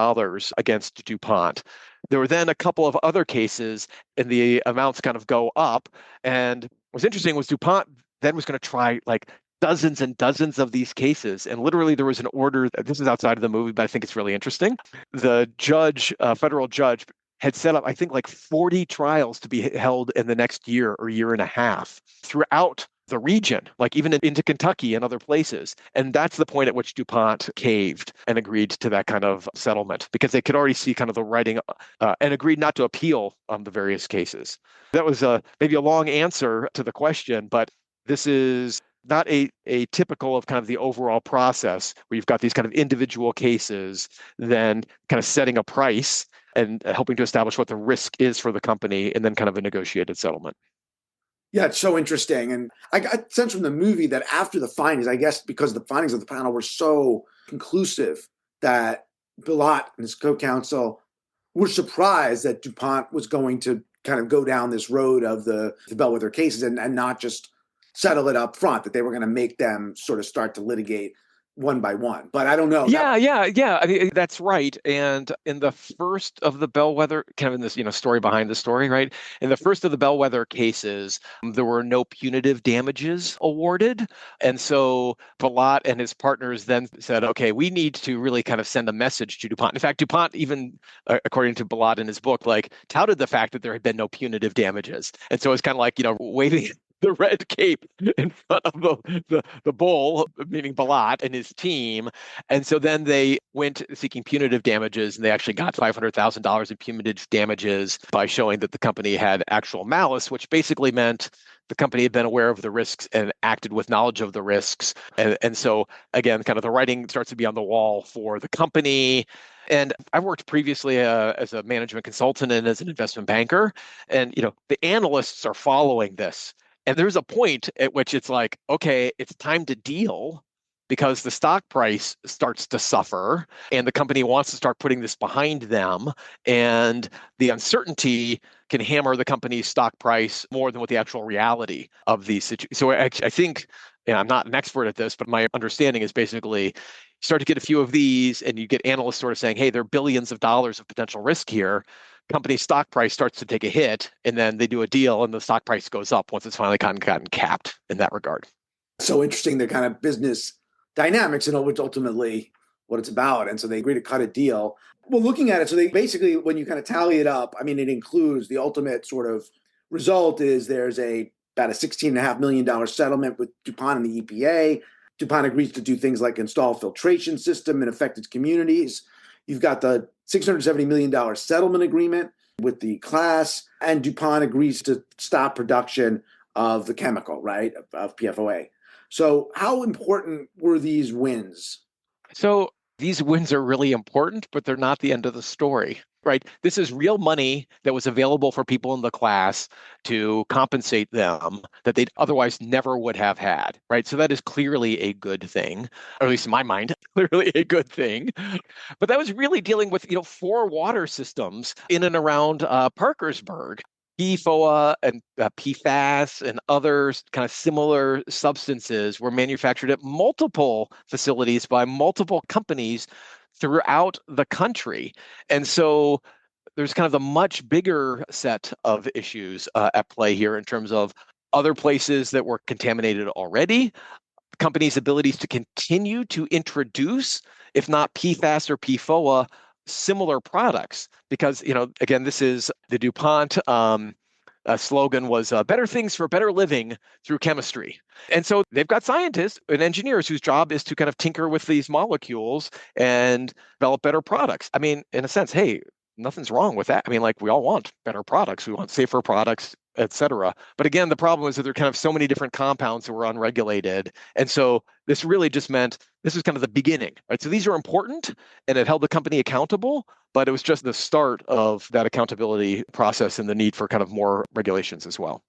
against DuPont. There were then a couple of other cases, and the amounts kind of go up. And what's interesting was DuPont then was going to try like dozens and dozens of these cases. And literally there was an order, this is outside of the movie, but I think it's really interesting. The judge, federal judge, had set up, I think, like 40 trials to be held in the next year or year and a half throughout the region, like even into Kentucky and other places. And that's the point at which DuPont caved and agreed to that kind of settlement, because they could already see kind of the writing and agreed not to appeal on the various cases. That was maybe a long answer to the question, but this is not a typical of kind of the overall process where you've got these kind of individual cases, then kind of setting a price and helping to establish what the risk is for the company, and then kind of a negotiated settlement. Yeah, it's so interesting. And I got a sense from the movie that after the findings, I guess because the findings of the panel were so conclusive, that Bilott and his co-counsel were surprised that DuPont was going to kind of go down this road of the Bellwether cases and not just settle it up front, that they were going to make them sort of start to litigate one by one. But I don't know. Yeah. I mean, that's right. And in the first of the Bellwether, kind of in this, story behind the story, right? In the first of the Bellwether cases, there were no punitive damages awarded. And so Bilott and his partners then said, okay, we need to really kind of send a message to DuPont. In fact, DuPont, even according to Bilott in his book, like touted the fact that there had been no punitive damages. And so it's kind of like, waving the red cape in front of the bull, meaning Bilott and his team. And so then they went seeking punitive damages, and they actually got $500,000 in punitive damages by showing that the company had actual malice, which basically meant the company had been aware of the risks and acted with knowledge of the risks. And so, again, kind of the writing starts to be on the wall for the company. And I've worked previously as a management consultant and as an investment banker. And, the analysts are following this. And there's a point at which it's like, okay, it's time to deal, because the stock price starts to suffer and the company wants to start putting this behind them. And the uncertainty can hammer the company's stock price more than what the actual reality of these situations. So I think, I'm not an expert at this, but my understanding is basically you start to get a few of these and you get analysts sort of saying, hey, there are billions of dollars of potential risk here. company's stock price starts to take a hit, and then they do a deal and the stock price goes up once it's finally gotten capped in that regard. So interesting, the kind of business dynamics and which ultimately what it's about. And so they agree to cut a deal. Well, looking at it, so they basically, when you kind of tally it up, I mean, it includes the ultimate sort of result is there's about a $16.5 million settlement with DuPont and the EPA. DuPont agrees to do things like install a filtration system in affected communities. You've got the $670 million settlement agreement with the class, and DuPont agrees to stop production of the chemical, right, of PFOA. So how important were these wins? So these wins are really important, but they're not the end of the story, right? This is real money that was available for people in the class to compensate them that they otherwise never would have had, right? So that is clearly a good thing, or at least in my mind, clearly a good thing. But that was really dealing with, 4 water systems in and around Parkersburg. PFOA and PFAS and other kind of similar substances were manufactured at multiple facilities by multiple companies throughout the country. And so there's kind of a much bigger set of issues at play here in terms of other places that were contaminated already, companies' abilities to continue to introduce, if not PFAS or PFOA, similar products, because again, this is the DuPont slogan was better things for better living through chemistry. And so they've got scientists and engineers whose job is to kind of tinker with these molecules and develop better products. I mean, in a sense, hey, nothing's wrong with that. I mean, like, we all want better products, we want safer products, et cetera. But again, the problem is that there are kind of so many different compounds that were unregulated. And so this really just meant this was kind of the beginning, right? So these are important and it held the company accountable, but it was just the start of that accountability process and the need for kind of more regulations as well.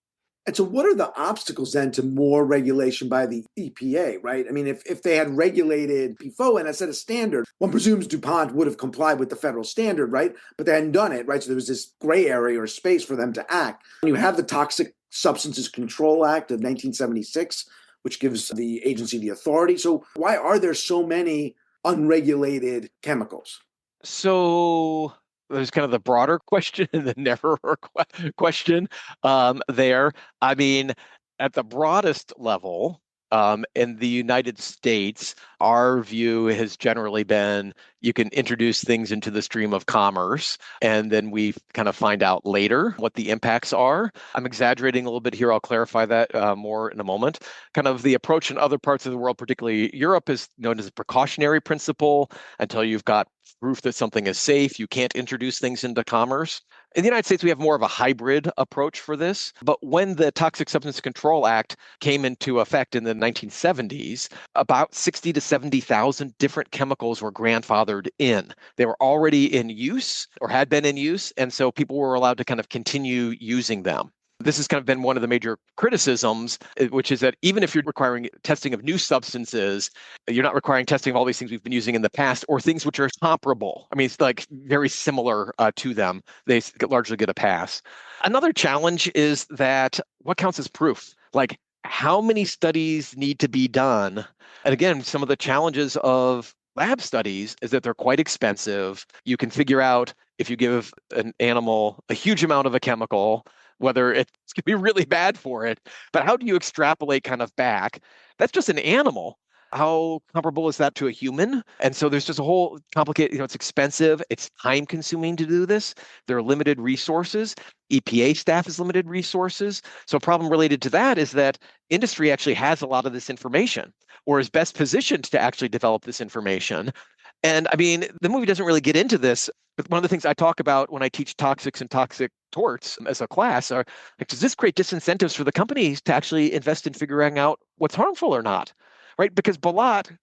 And so what are the obstacles then to more regulation by the EPA, right? I mean, if they had regulated PFOA and set a standard, one presumes DuPont would have complied with the federal standard, right? But they hadn't done it, right? So there was this gray area or space for them to act. And you have the Toxic Substances Control Act of 1976, which gives the agency the authority. So why are there so many unregulated chemicals? So there's kind of the broader question and the narrower question there. I mean, at the broadest level, in the United States, our view has generally been you can introduce things into the stream of commerce, and then we kind of find out later what the impacts are. I'm exaggerating a little bit here. I'll clarify that more in a moment. Kind of the approach in other parts of the world, particularly Europe, is known as a precautionary principle. Until you've got proof that something is safe, you can't introduce things into commerce. In the United States, we have more of a hybrid approach for this. But when the Toxic Substance Control Act came into effect in the 1970s, about 60 to 70,000 different chemicals were grandfathered in. They were already in use or had been in use, and so people were allowed to kind of continue using them. This has kind of been one of the major criticisms, which is that even if you're requiring testing of new substances, you're not requiring testing of all these things we've been using in the past or things which are comparable. I mean, it's like very similar to them. They largely get a pass. Another challenge is that what counts as proof? Like, how many studies need to be done? And again, some of the challenges of lab studies is that they're quite expensive. You can figure out if you give an animal a huge amount of a chemical, whether it's going to be really bad for it, but how do you extrapolate kind of back? That's just an animal. How comparable is that to a human? And so there's just a whole complicated, it's expensive, it's time consuming to do this. There are limited resources. EPA staff has limited resources. So a problem related to that is that industry actually has a lot of this information or is best positioned to actually develop this information. And I mean, the movie doesn't really get into this, but one of the things I talk about when I teach toxics and toxic torts as a class are, like, does this create disincentives for the companies to actually invest in figuring out what's harmful or not, right? Because Bilott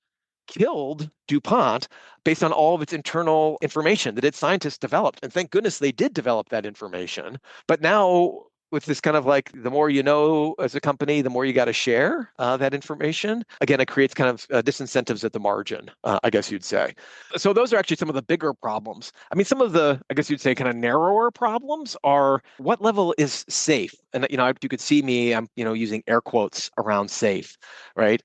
killed DuPont based on all of its internal information that its scientists developed. And thank goodness they did develop that information. But now with this kind of like, the more you know as a company, the more you got to share that information. Again, it creates kind of disincentives at the margin, I guess you'd say. So those are actually some of the bigger problems. I mean, some of the, I guess you'd say, kind of narrower problems are what level is safe? And, you could see me, I'm, using air quotes around safe, right?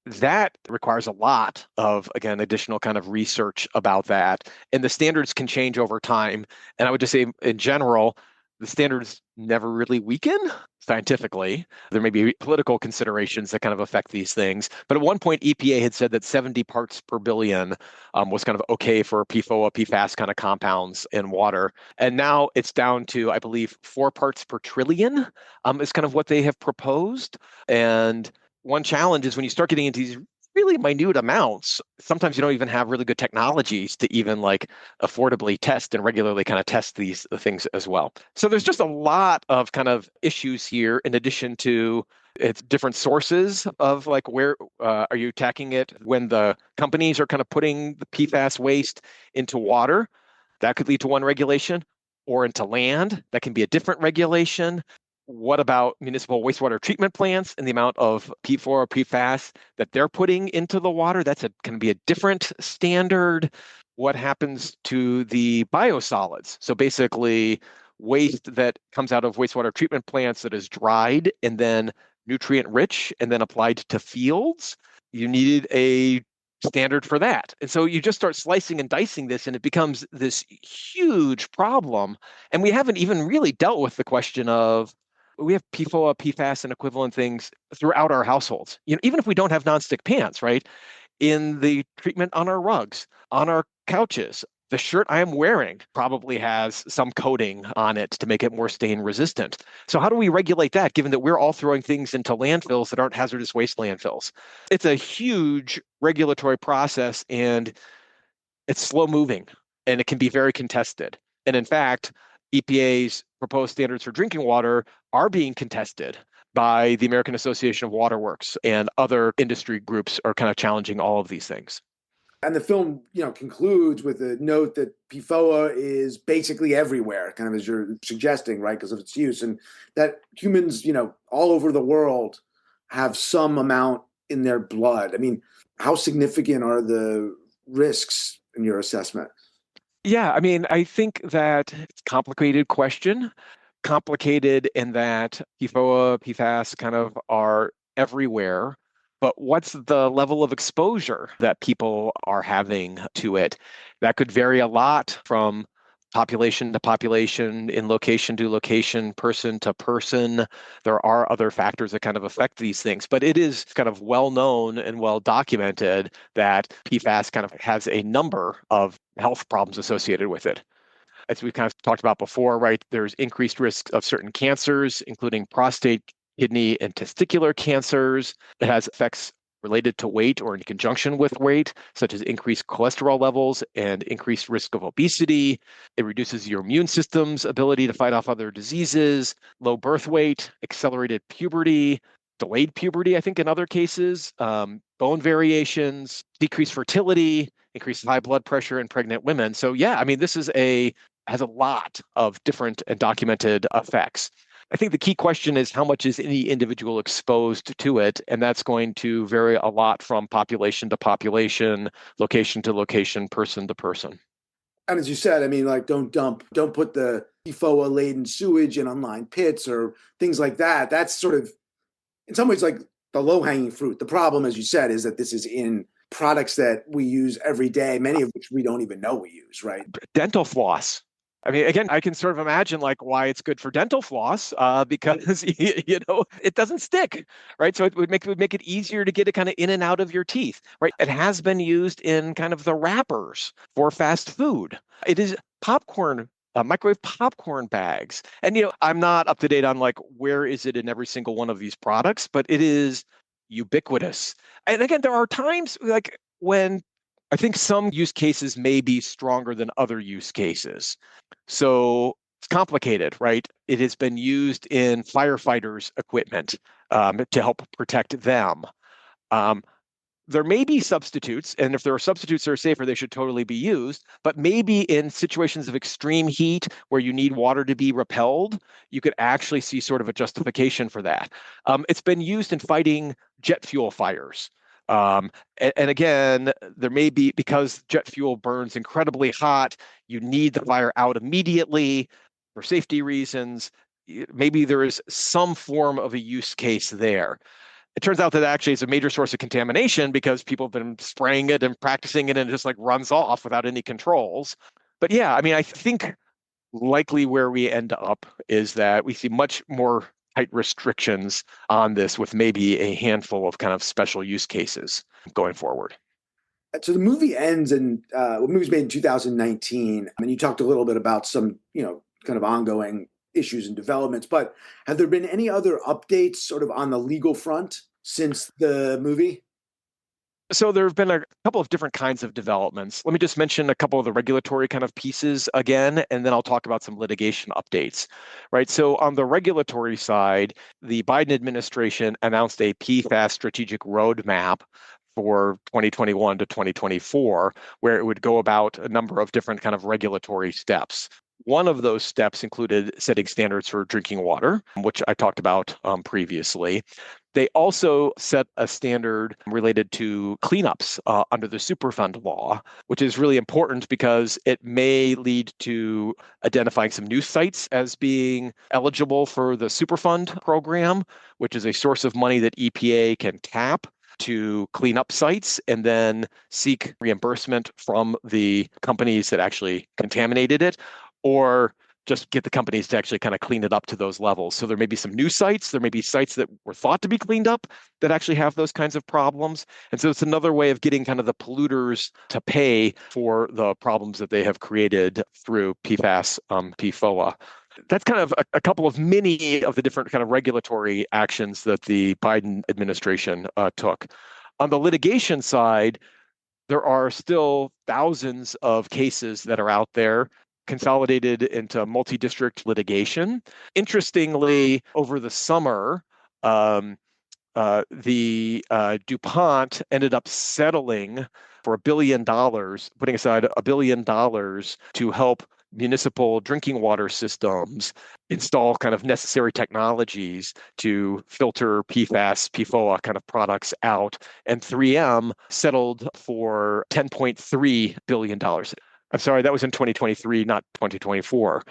that requires a lot of, again, additional kind of research about that. And the standards can change over time. And I would just say, in general, the standards never really weaken scientifically. There may be political considerations that kind of affect these things. But at one point, EPA had said that 70 parts per billion was kind of okay for PFOA, PFAS kind of compounds in water. And now it's down to, I believe, 4 parts per trillion is kind of what they have proposed. And one challenge is when you start getting into these really minute amounts, sometimes you don't even have really good technologies to even like affordably test and regularly kind of test these things as well. So there's just a lot of kind of issues here in addition to it's different sources of like where are you attacking it when the companies are kind of putting the PFAS waste into water. That could lead to one regulation, or into land. That can be a different regulation. What about municipal wastewater treatment plants and the amount of P4 or PFAS that they're putting into the water? That's going to be a different standard. What happens to the biosolids? So basically, waste that comes out of wastewater treatment plants that is dried and then nutrient rich and then applied to fields. You needed a standard for that. And so you just start slicing and dicing this, and it becomes this huge problem. And we haven't even really dealt with the question of we have PFOA, PFAS, and equivalent things throughout our households. Even if we don't have nonstick pans, right? In the treatment on our rugs, on our couches, the shirt I am wearing probably has some coating on it to make it more stain resistant. So how do we regulate that, given that we're all throwing things into landfills that aren't hazardous waste landfills? It's a huge regulatory process, and it's slow moving, and it can be very contested. And in fact, EPA's proposed standards for drinking water are being contested by the American Association of Waterworks, and other industry groups are kind of challenging all of these things. And the film, concludes with a note that PFOA is basically everywhere, kind of as you're suggesting, right, because of its use, and that humans, all over the world have some amount in their blood. I mean, how significant are the risks in your assessment? Yeah, I mean, I think that it's a complicated question. Complicated in that PFOA, PFAS kind of are everywhere. But what's the level of exposure that people are having to it? That could vary a lot from population to population, in location to location, person to person. There are other factors that kind of affect these things, but it is kind of well known and well documented that PFAS kind of has a number of health problems associated with it. As we've kind of talked about before, right, there's increased risk of certain cancers, including prostate, kidney, and testicular cancers. It has effects related to weight or in conjunction with weight, such as increased cholesterol levels and increased risk of obesity. It reduces your immune system's ability to fight off other diseases, low birth weight, accelerated puberty, delayed puberty, I think in other cases, bone variations, decreased fertility, increased high blood pressure in pregnant women. So yeah, I mean, this is has a lot of different and documented effects. I think the key question is how much is any individual exposed to it? And that's going to vary a lot from population to population, location to location, person to person. And as you said, I mean, like, don't put the PFOA-laden sewage in unlined pits or things like that. That's sort of, in some ways, like the low-hanging fruit. The problem, as you said, is that this is in products that we use every day, many of which we don't even know we use, right? Dental floss. I mean, again, I can sort of imagine like why it's good for dental floss because it doesn't stick, right? So it would make it easier to get it kind of in and out of your teeth, right? It has been used in kind of the wrappers for fast food. It is popcorn. Microwave popcorn bags. And, I'm not up to date on like where is it in every single one of these products, but it is ubiquitous. And again, there are times like when I think some use cases may be stronger than other use cases. So it's complicated, right? It has been used in firefighters' equipment to help protect them. There may be substitutes, and if there are substitutes that are safer, they should totally be used. But maybe in situations of extreme heat where you need water to be repelled, you could actually see sort of a justification for that. It's been used in fighting jet fuel fires. And again, there may be, because jet fuel burns incredibly hot, you need the fire out immediately for safety reasons. Maybe there is some form of a use case there. It turns out that actually it's a major source of contamination because people have been spraying it and practicing it and it just like runs off without any controls. But yeah, I mean, I think likely where we end up is that we see much more tight restrictions on this with maybe a handful of kind of special use cases going forward. So the movie ends, and the movie was made in 2019. And you talked a little bit about some, kind of ongoing issues and developments. But have there been any other updates, sort of on the legal front, since the movie? So there have been a couple of different kinds of developments. Let me just mention a couple of the regulatory kind of pieces again, and then I'll talk about some litigation updates, right? So on the regulatory side, the Biden administration announced a PFAS strategic roadmap for 2021 to 2024, where it would go about a number of different kind of regulatory steps. One of those steps included setting standards for drinking water, which I talked about previously. They also set a standard related to cleanups under the Superfund law, which is really important because it may lead to identifying some new sites as being eligible for the Superfund program, which is a source of money that EPA can tap to clean up sites and then seek reimbursement from the companies that actually contaminated it, or just get the companies to actually kind of clean it up to those levels. So there may be some new sites, there may be sites that were thought to be cleaned up that actually have those kinds of problems. And so it's another way of getting kind of the polluters to pay for the problems that they have created through PFAS, PFOA. That's kind of a couple of many of the different kind of regulatory actions that the Biden administration took. On the litigation side, there are still thousands of cases that are out there consolidated into multi-district litigation. Interestingly, over the summer, the DuPont ended up settling for $1 billion, putting aside $1 billion to help municipal drinking water systems install kind of necessary technologies to filter PFAS, PFOA kind of products out. And 3M settled for $10.3 billion. I'm sorry, that was in 2023, not 2024.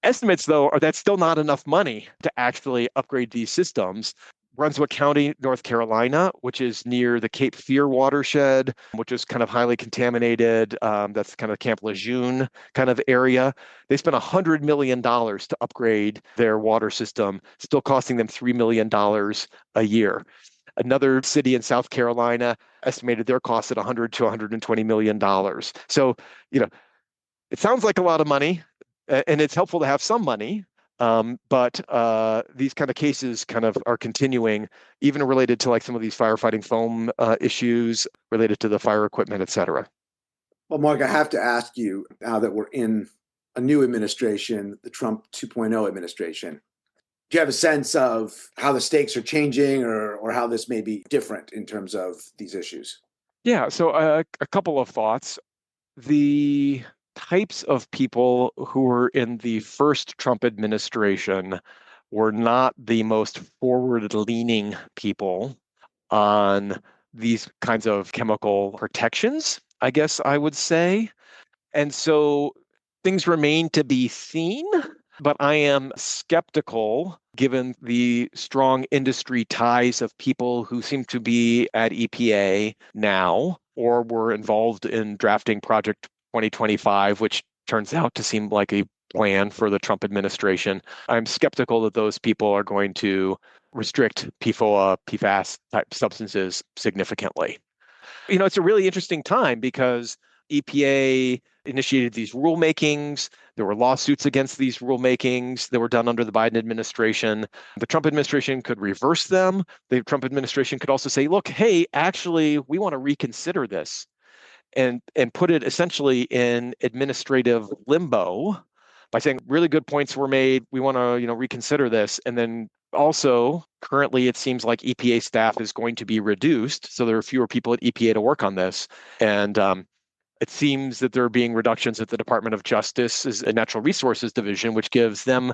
Estimates, though, are that's still not enough money to actually upgrade these systems. Brunswick County, North Carolina, which is near the Cape Fear watershed, which is kind of highly contaminated. That's kind of Camp Lejeune kind of area. They spent $100 million to upgrade their water system, still costing them $3 million a year. Another city in South Carolina estimated their cost at $100 to $120 million. So, it sounds like a lot of money, and it's helpful to have some money. But these kind of cases kind of are continuing, even related to like some of these firefighting foam issues related to the fire equipment, et cetera. Well, Mark, I have to ask you, now that we're in a new administration, the Trump 2.0 administration, do you have a sense of how the stakes are changing or how this may be different in terms of these issues? Yeah, so a couple of thoughts. The types of people who were in the first Trump administration were not the most forward-leaning people on these kinds of chemical protections, I guess I would say. And so things remain to be seen, but I am skeptical given the strong industry ties of people who seem to be at EPA now or were involved in drafting Project 2025, which turns out to seem like a plan for the Trump administration. I'm skeptical that those people are going to restrict PFOA, PFAS type substances significantly. It's a really interesting time because EPA initiated these rulemakings. There were lawsuits against these rulemakings that were done under the Biden administration. The Trump administration could reverse them. The Trump administration could also say, look, hey, actually, we want to reconsider this and put it essentially in administrative limbo by saying really good points were made. We want to, reconsider this. And then also, currently, it seems like EPA staff is going to be reduced. So there are fewer people at EPA to work on this. And it seems that there are being reductions at the Department of Justice's Natural Resources Division, which gives them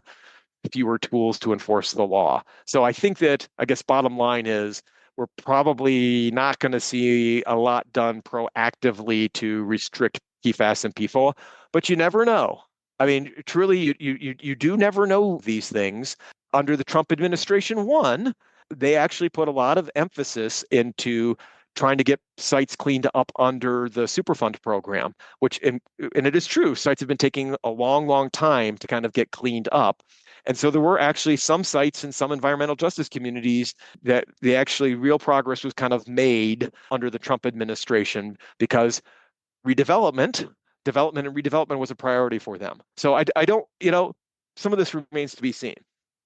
fewer tools to enforce the law. So I think that, I guess, bottom line is we're probably not going to see a lot done proactively to restrict PFAS and PFOA, but you never know. I mean, truly, you do never know these things. Under the Trump administration, one, they actually put a lot of emphasis into trying to get sites cleaned up under the Superfund program, and it is true, sites have been taking a long, long time to kind of get cleaned up. And so there were actually some sites in some environmental justice communities that real progress was kind of made under the Trump administration because development and redevelopment was a priority for them. So I don't, some of this remains to be seen.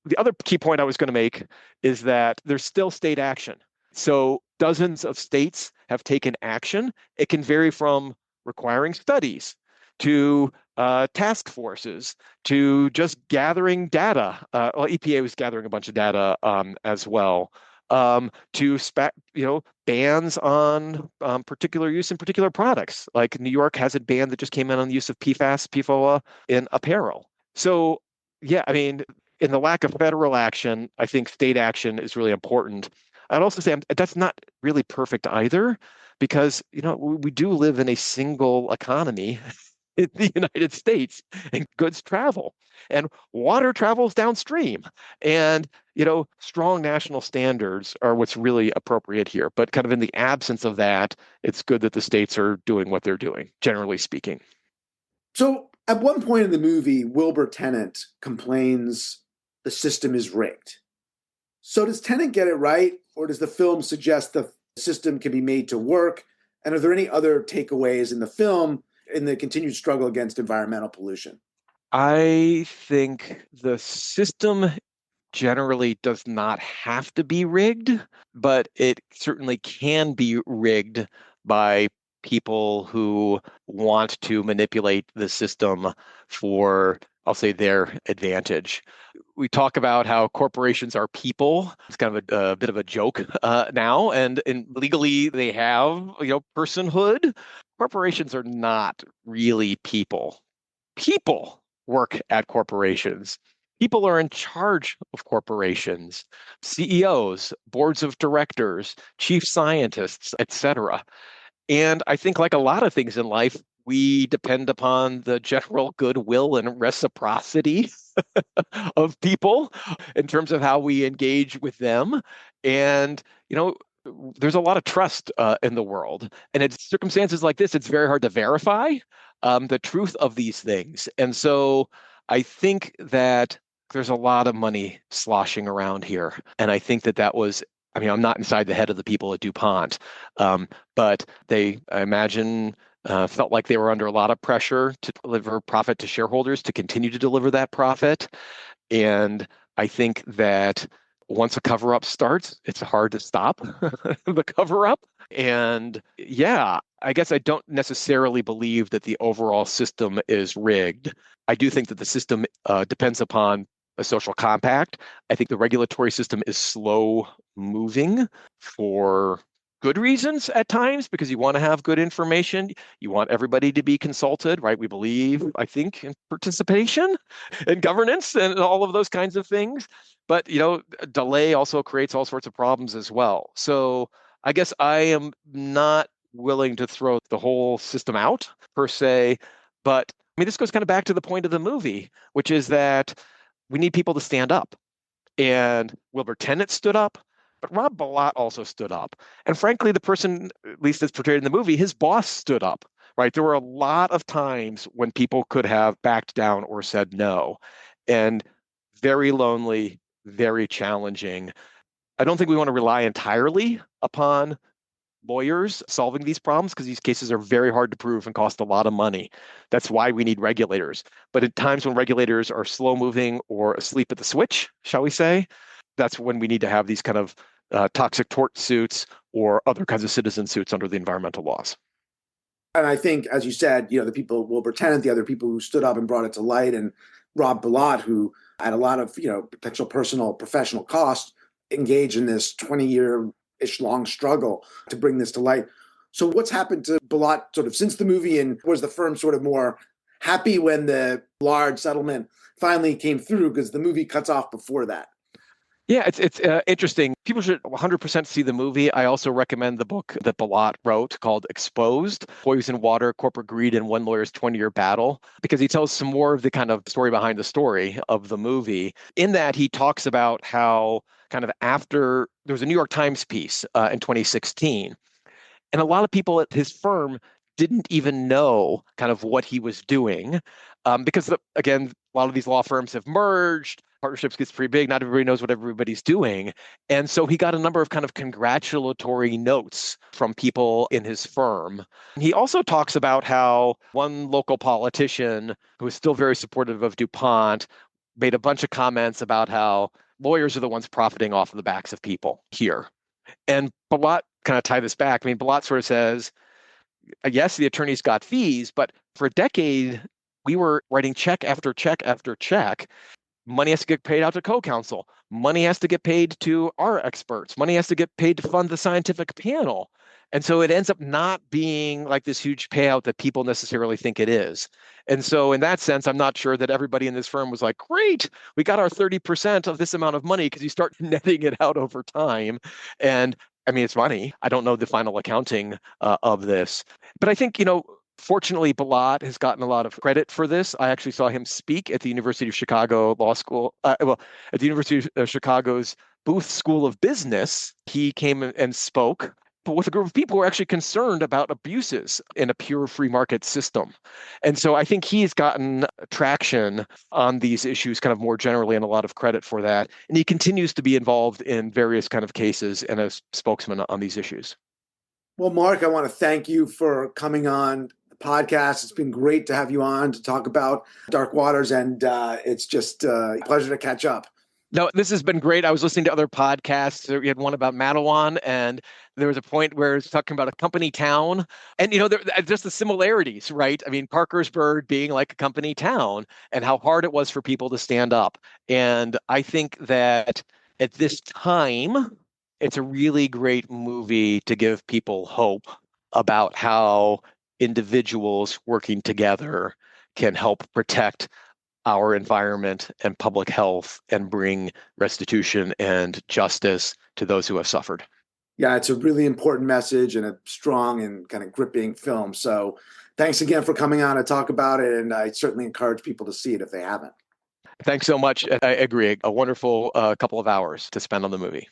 The other key point I was going to make is that there's still state action. So dozens of states have taken action. It can vary from requiring studies to task forces to just gathering data. EPA was gathering a bunch of data as well. To bans on particular use in particular products. Like New York has a ban that just came in on the use of PFAS, PFOA in apparel. So, yeah, I mean, in the lack of federal action, I think state action is really important. I'd also say that's not really perfect either, because we do live in a single economy in the United States, and goods travel, and water travels downstream, and strong national standards are what's really appropriate here. But kind of in the absence of that, it's good that the states are doing what they're doing, generally speaking. So at one point in the movie, Wilbur Tennant complains the system is rigged. So does Tennant get it right, or does the film suggest the system can be made to work? And are there any other takeaways in the film in the continued struggle against environmental pollution? I think the system generally does not have to be rigged, but it certainly can be rigged by people who want to manipulate the system for, I'll say, their advantage. We talk about how corporations are people. It's kind of a bit of a joke now, and legally they have, personhood. Corporations are not really people. People work at corporations. People are in charge of corporations, CEOs, boards of directors, chief scientists, etc. And I think, like a lot of things in life, we depend upon the general goodwill and reciprocity of people in terms of how we engage with them. And, there's a lot of trust in the world. And in circumstances like this, it's very hard to verify the truth of these things. And so I think that there's a lot of money sloshing around here. And I think that was, I'm not inside the head of the people at DuPont, but I imagine, felt like they were under a lot of pressure to deliver profit to shareholders, to continue to deliver that profit. And I think that once a cover-up starts, it's hard to stop the cover-up. And yeah, I guess I don't necessarily believe that the overall system is rigged. I do think that the system depends upon a social compact. I think the regulatory system is slow moving for good reasons at times, because you want to have good information. You want everybody to be consulted, right? We believe, I think, in participation and governance and all of those kinds of things. But, delay also creates all sorts of problems as well. So I guess I am not willing to throw the whole system out per se. But this goes kind of back to the point of the movie, which is that we need people to stand up. And Wilbur Tennant stood up, but Rob Bilott also stood up. And frankly, the person, at least that's portrayed in the movie, his boss stood up, right? There were a lot of times when people could have backed down or said no. And very lonely, very challenging. I don't think we want to rely entirely upon lawyers solving these problems, because these cases are very hard to prove and cost a lot of money. That's why we need regulators. But at times when regulators are slow moving or asleep at the switch, shall we say, that's when we need to have these kind of toxic tort suits or other kinds of citizen suits under the environmental laws. And I think, as you said, the people, Wilbur Tennant, the other people who stood up and brought it to light, and Rob Bilott, who at a lot of, potential personal, professional cost, engaged in this 20-year-ish long struggle to bring this to light. So what's happened to Bilott sort of since the movie, and was the firm sort of more happy when the large settlement finally came through, because the movie cuts off before that? Yeah, it's interesting. People should 100% see the movie. I also recommend the book that Bilott wrote called Exposed: Poison Water, Corporate Greed, and One Lawyer's 20-Year Battle, because he tells some more of the kind of story behind the story of the movie. In that, he talks about how kind of after there was a New York Times piece in 2016, and a lot of people at his firm didn't even know kind of what he was doing because, again, a lot of these law firms have merged. Partnerships gets pretty big. Not everybody knows what everybody's doing. And so he got a number of kind of congratulatory notes from people in his firm. He also talks about how one local politician who is still very supportive of DuPont made a bunch of comments about how lawyers are the ones profiting off of the backs of people here. And Bilott kind of tie this back. I mean, Bilott sort of says, yes, the attorneys got fees, but for a decade, we were writing check after check after check. Money has to get paid out to co-counsel. Money has to get paid to our experts. Money has to get paid to fund the scientific panel. And so it ends up not being like this huge payout that people necessarily think it is. And so in that sense, I'm not sure that everybody in this firm was like, great, we got our 30% of this amount of money, because you start netting it out over time. And I mean, it's money. I don't know the final accounting of this. But I think, fortunately, Bilott has gotten a lot of credit for this. I actually saw him speak at the University of Chicago Law School, at the University of Chicago's Booth School of Business. He came and spoke, but with a group of people who are actually concerned about abuses in a pure free market system. And so I think he's gotten traction on these issues kind of more generally, and a lot of credit for that. And he continues to be involved in various kind of cases and as spokesman on these issues. Well, Mark, I want to thank you for coming on the podcast. It's been great to have you on to talk about Dark Waters, and it's just a pleasure to catch up. No, this has been great. I was listening to other podcasts. We had one about Madawan, and there was a point where it's talking about a company town, and just the similarities, right? I mean, Parkersburg being like a company town, and how hard it was for people to stand up. And I think that at this time, it's a really great movie to give people hope about how individuals working together can help protect our environment and public health and bring restitution and justice to those who have suffered. Yeah, it's a really important message and a strong and kind of gripping film. So thanks again for coming on to talk about it. And I certainly encourage people to see it if they haven't. Thanks so much. I agree. A wonderful couple of hours to spend on the movie.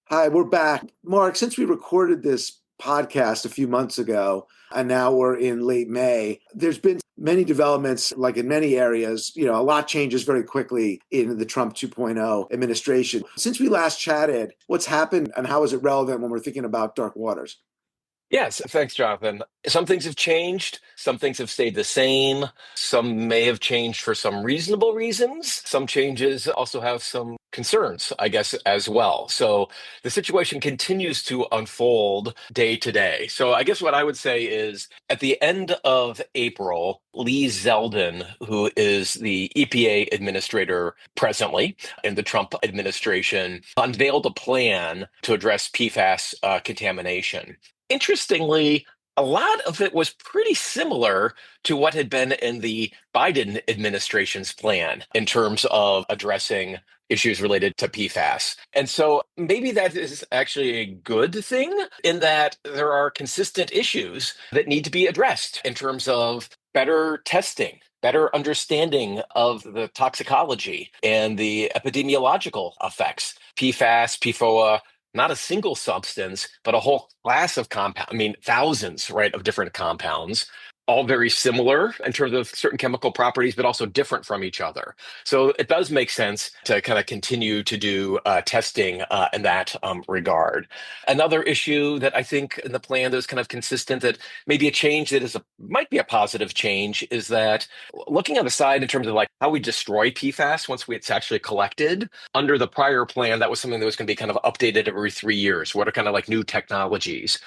Hi, we're back. Mark, since we recorded this podcast a few months ago, and now we're in late May, there's been many developments, like in many areas. A lot changes very quickly in the Trump 2.0 administration. Since we last chatted, what's happened and how is it relevant when we're thinking about Dark Waters? Yes, thanks, Jonathan. Some things have changed. Some things have stayed the same. Some may have changed for some reasonable reasons. Some changes also have some concerns, I guess, as well. So the situation continues to unfold day to day. So I guess what I would say is at the end of April, Lee Zeldin, who is the EPA administrator presently in the Trump administration, unveiled a plan to address PFAS contamination. Interestingly, a lot of it was pretty similar to what had been in the Biden administration's plan in terms of addressing issues related to PFAS. And so maybe that is actually a good thing in that there are consistent issues that need to be addressed in terms of better testing, better understanding of the toxicology and the epidemiological effects. PFAS, PFOA, not a single substance, but a whole class of compounds. I mean, thousands, right, of different compounds, all very similar in terms of certain chemical properties, but also different from each other. So it does make sense to kind of continue to do testing in that regard. Another issue that I think in the plan that is kind of consistent, that maybe a change that might be a positive change, is that looking on the side in terms of like how we destroy PFAS once it's actually collected. Under the prior plan, that was something that was going to be kind of updated every 3 years. What are kind of like new technologies?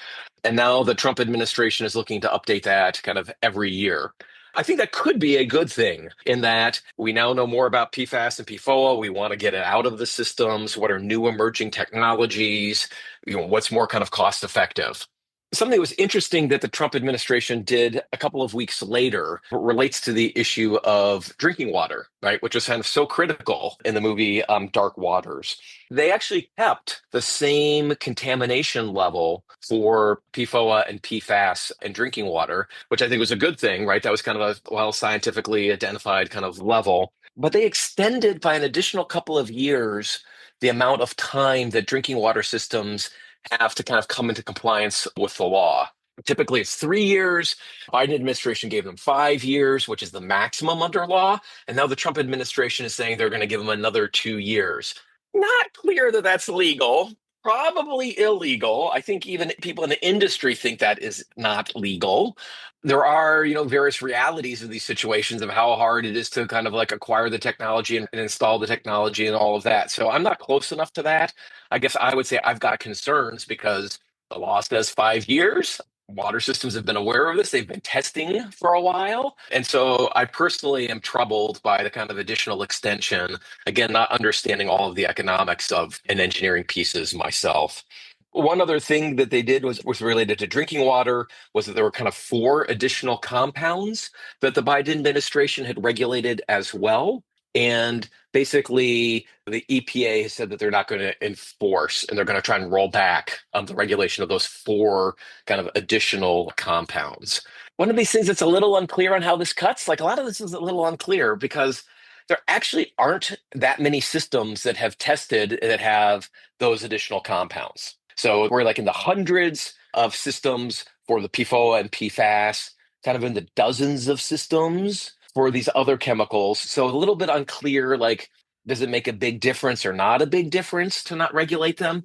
And now the Trump administration is looking to update that kind of every year. I think that could be a good thing in that we now know more about PFAS and PFOA. We want to get it out of the systems. What are new emerging technologies? What's more kind of cost effective? Something that was interesting that the Trump administration did a couple of weeks later relates to the issue of drinking water, right, which was kind of so critical in the movie Dark Waters. They actually kept the same contamination level for PFOA and PFAS and drinking water, which I think was a good thing, right? That was kind of a well scientifically identified kind of level. But they extended by an additional couple of years the amount of time that drinking water systems have to kind of come into compliance with the law. Typically, it's 3 years. Biden administration gave them 5 years, which is the maximum under law. And now the Trump administration is saying they're going to give them another 2 years. Not clear that that's legal. Probably illegal. I think even people in the industry think that is not legal. There are, various realities of these situations of how hard it is to kind of like acquire the technology and install the technology and all of that. So I'm not close enough to that. I guess I would say I've got concerns because the law says 5 years. Water systems have been aware of this. They've been testing for a while. And so I personally am troubled by the kind of additional extension. Again, not understanding all of the economics of and engineering pieces myself. One other thing that they did was related to drinking water was that there were kind of 4 additional compounds that the Biden administration had regulated as well. And basically, the EPA has said that they're not going to enforce and they're going to try and roll back the regulation of those 4 kind of additional compounds. One of these things that's a little unclear on how this cuts, like a lot of this is a little unclear because there actually aren't that many systems that have tested that have those additional compounds. So we're like in the hundreds of systems for the PFOA and PFAS, kind of in the dozens of systems for these other chemicals. So a little bit unclear, like, does it make a big difference or not a big difference to not regulate them?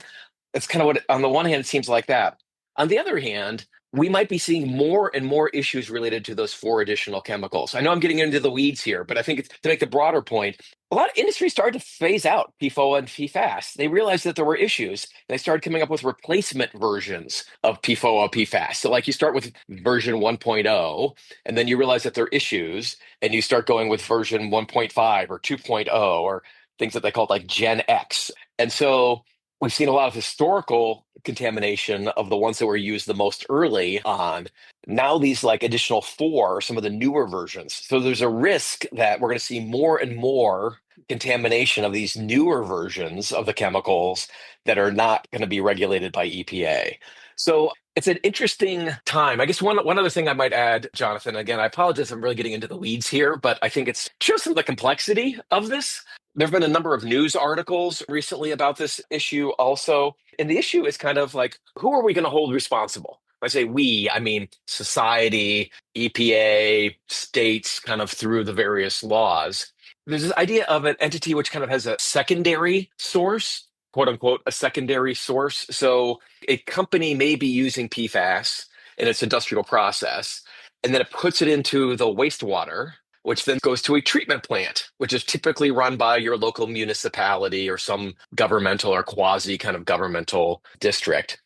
That's kind of what, on the one hand, it seems like that. On the other hand, we might be seeing more and more issues related to those 4 additional chemicals. I know I'm getting into the weeds here, but I think to make the broader point, a lot of industries started to phase out PFOA and PFAS. They realized that there were issues. And they started coming up with replacement versions of PFOA, PFAS. So like you start with version 1.0, and then you realize that there are issues, and you start going with version 1.5 or 2.0 or things that they call like Gen X. And so we've seen a lot of historical contamination of the ones that were used the most early on. Now these like additional 4 are some of the newer versions. So there's a risk that we're going to see more and more contamination of these newer versions of the chemicals that are not going to be regulated by EPA. So it's an interesting time. I guess one other thing I might add, Jonathan, again, I apologize, I'm really getting into the weeds here, but I think it shows some of the complexity of this. There have been a number of news articles recently about this issue also. And the issue is kind of like, who are we going to hold responsible? When I say we, I mean society, EPA, states, kind of through the various laws. There's this idea of an entity which kind of has a secondary source, quote unquote, a secondary source. So a company may be using PFAS in its industrial process, and then it puts it into the wastewater, which then goes to a treatment plant, which is typically run by your local municipality or some governmental or quasi kind of governmental district.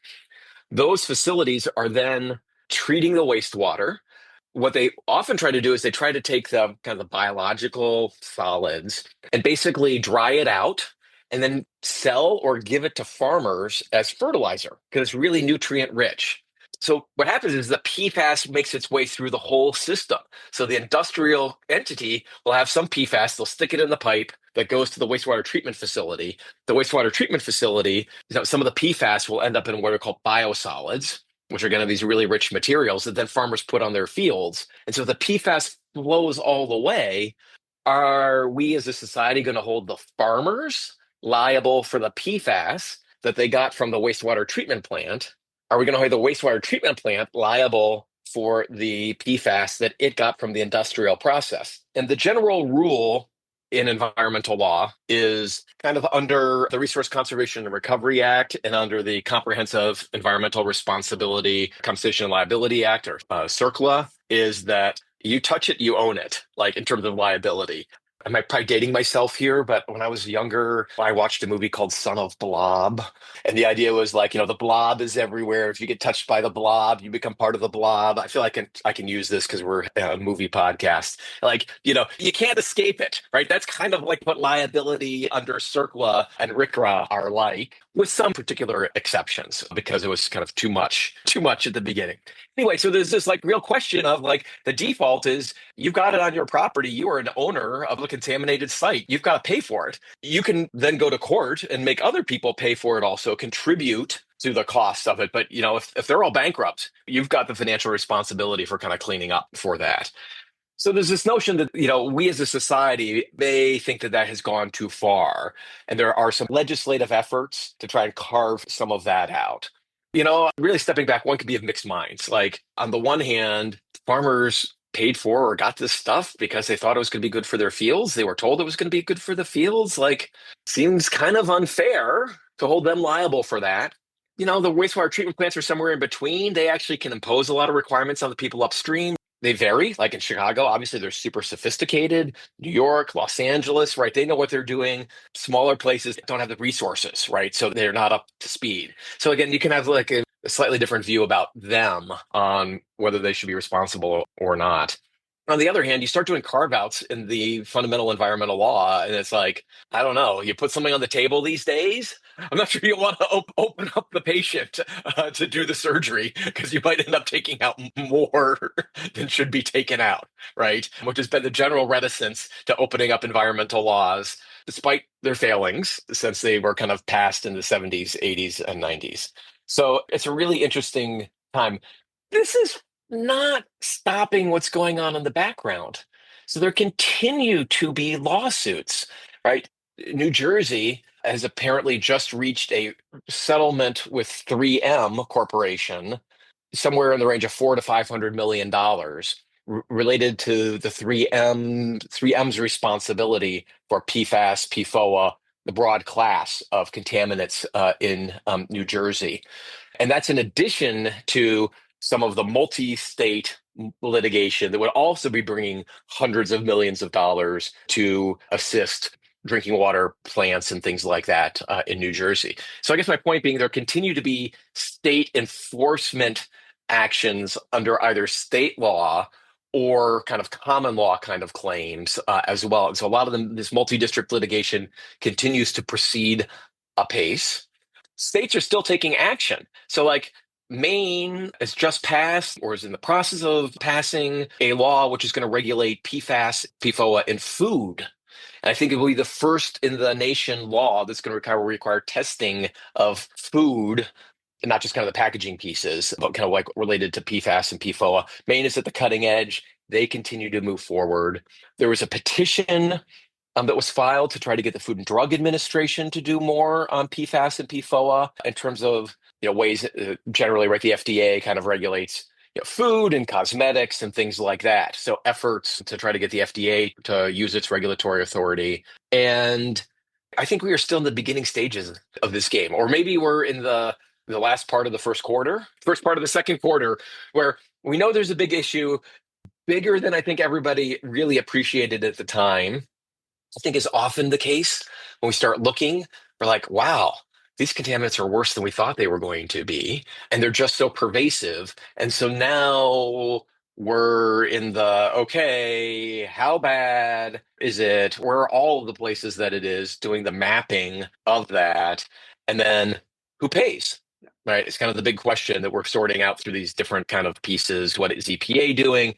Those facilities are then treating the wastewater. What they often try to do is they try to take the kind of the biological solids and basically dry it out and then sell or give it to farmers as fertilizer because it's really nutrient rich. So what happens is the PFAS makes its way through the whole system. So the industrial entity will have some PFAS, they'll stick it in the pipe that goes to the wastewater treatment facility. The wastewater treatment facility, some of the PFAS will end up in what are called biosolids, which are going to be these really rich materials that then farmers put on their fields. And so the PFAS flows all the way. Are we as a society going to hold the farmers liable for the PFAS that they got from the wastewater treatment plant? Are we going to hold the wastewater treatment plant liable for the PFAS that it got from the industrial process? And the general rule in environmental law is kind of under the Resource Conservation and Recovery Act and under the Comprehensive Environmental Responsibility, Compensation and Liability Act, or CERCLA, is that you touch it, you own it, like in terms of liability. I might probably dating myself here, but when I was younger, I watched a movie called Son of Blob. And the idea was like, the blob is everywhere. If you get touched by the blob, you become part of the blob. I feel like I can use this because we're a movie podcast. Like, you can't escape it, right? That's kind of like what liability under CERCLA and RCRA are like, with some particular exceptions, because it was kind of too much at the beginning. Anyway, so there's this like real question of like the default is you've got it on your property. You are an owner of a contaminated site. You've got to pay for it. You can then go to court and make other people pay for it also, contribute to the cost of it. But, if they're all bankrupt, you've got the financial responsibility for kind of cleaning up for that. So there's this notion that, we as a society may think that that has gone too far. And there are some legislative efforts to try and carve some of that out. Really stepping back, one could be of mixed minds. Like, on the one hand, farmers paid for or got this stuff because they thought it was going to be good for their fields. They were told it was going to be good for the fields. Like, seems kind of unfair to hold them liable for that. The wastewater treatment plants are somewhere in between. They actually can impose a lot of requirements on the people upstream. They vary. Like in Chicago, obviously they're super sophisticated. New York, Los Angeles, right? They know what they're doing. Smaller places don't have the resources, right? So they're not up to speed. So again, you can have like a slightly different view about them on whether they should be responsible or not. On the other hand, you start doing carve outs in the fundamental environmental law, and it's like, I don't know, you put something on the table these days. I'm not sure you want to open up the patient to do the surgery because you might end up taking out more than should be taken out, right? Which has been the general reticence to opening up environmental laws, despite their failings since they were kind of passed in the 70s, 80s, and 90s. So it's a really interesting time. This is not stopping what's going on in the background. So there continue to be lawsuits, right? New Jersey has apparently just reached a settlement with 3M Corporation, somewhere in the range of $400 to $500 million, related to the 3M's responsibility for PFAS, PFOA, the broad class of contaminants in New Jersey. And that's in addition to some of the multi-state litigation that would also be bringing hundreds of millions of dollars to assist drinking water plants and things like that in New Jersey. So I guess my point being there continue to be state enforcement actions under either state law or kind of common law kind of claims as well. And so a lot of them, this multi-district litigation continues to proceed apace. States are still taking action. So like Maine has just passed or is in the process of passing a law which is going to regulate PFAS, PFOA in food. And I think it will be the first in the nation law that's going to require testing of food, and not just kind of the packaging pieces, but kind of like related to PFAS and PFOA. Maine is at the cutting edge. They continue to move forward. There was a petition that was filed to try to get the Food and Drug Administration to do more on PFAS and PFOA in terms of ways generally, right? The FDA kind of regulates food and cosmetics and things like that. So efforts to try to get the FDA to use its regulatory authority. And I think we are still in the beginning stages of this game, or maybe we're in the last part of the first part of the second quarter, where we know there's a big issue, bigger than I think everybody really appreciated at the time. I think is often the case when we start looking, we're like, wow, these contaminants are worse than we thought they were going to be. And they're just so pervasive. And so now we're in the, okay, how bad is it? Where are all of the places that it is, doing the mapping of that? And then who pays? Right? It's kind of the big question that we're sorting out through these different kind of pieces. What is EPA doing?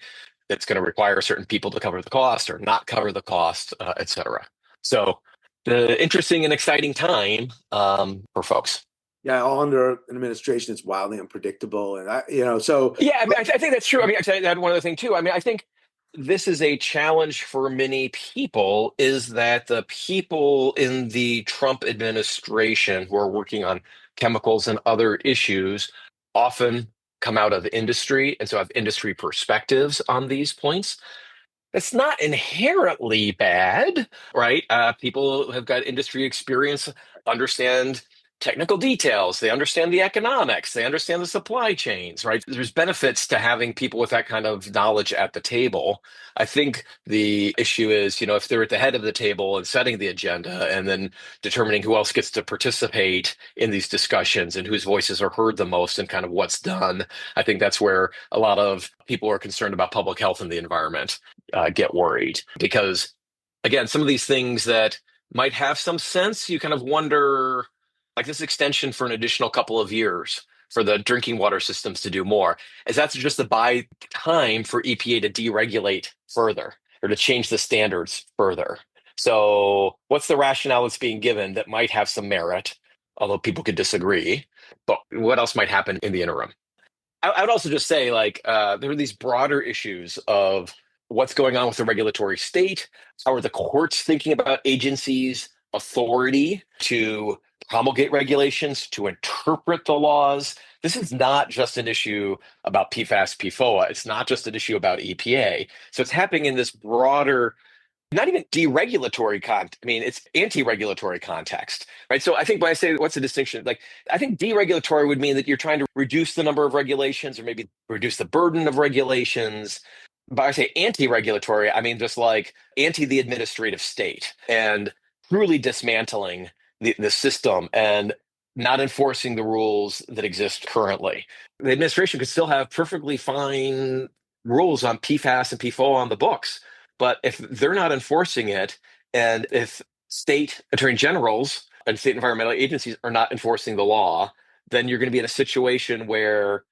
That's going to require certain people to cover the cost or not cover the cost, et cetera. So the interesting and exciting time for folks. Yeah, all under an administration that's wildly unpredictable, and so yeah, I mean, I think that's true. I mean, I had one other thing too. I mean, I think this is a challenge for many people: is that the people in the Trump administration who are working on chemicals and other issues often come out of industry and so have industry perspectives on these points. That's not inherently bad, right? People who have got industry experience, understand technical details. They understand the economics. They understand the supply chains, right? There's benefits to having people with that kind of knowledge at the table. I think the issue is, if they're at the head of the table and setting the agenda and then determining who else gets to participate in these discussions and whose voices are heard the most and kind of what's done. I think that's where a lot of people who are concerned about public health and the environment get worried. Because, again, some of these things that might have some sense, you kind of wonder, like this extension for an additional couple of years for the drinking water systems to do more, is that's just to buy time for EPA to deregulate further or to change the standards further. So what's the rationale that's being given that might have some merit, although people could disagree? But what else might happen in the interim? I would also just say, there are these broader issues of what's going on with the regulatory state. How are the courts thinking about agencies' authority to promulgate regulations, to interpret the laws? This is not just an issue about PFAS, PFOA. It's not just an issue about EPA. So it's happening in this broader, not even deregulatory it's anti-regulatory context, right? So I think when I say what's the distinction, I think deregulatory would mean that you're trying to reduce the number of regulations or maybe reduce the burden of regulations. But I say anti-regulatory, I mean just like anti the administrative state and truly dismantling the system and not enforcing the rules that exist currently. The administration could still have perfectly fine rules on PFAS and PFOA on the books. But if they're not enforcing it, and if state attorney generals and state environmental agencies are not enforcing the law, then you're going to be in a situation where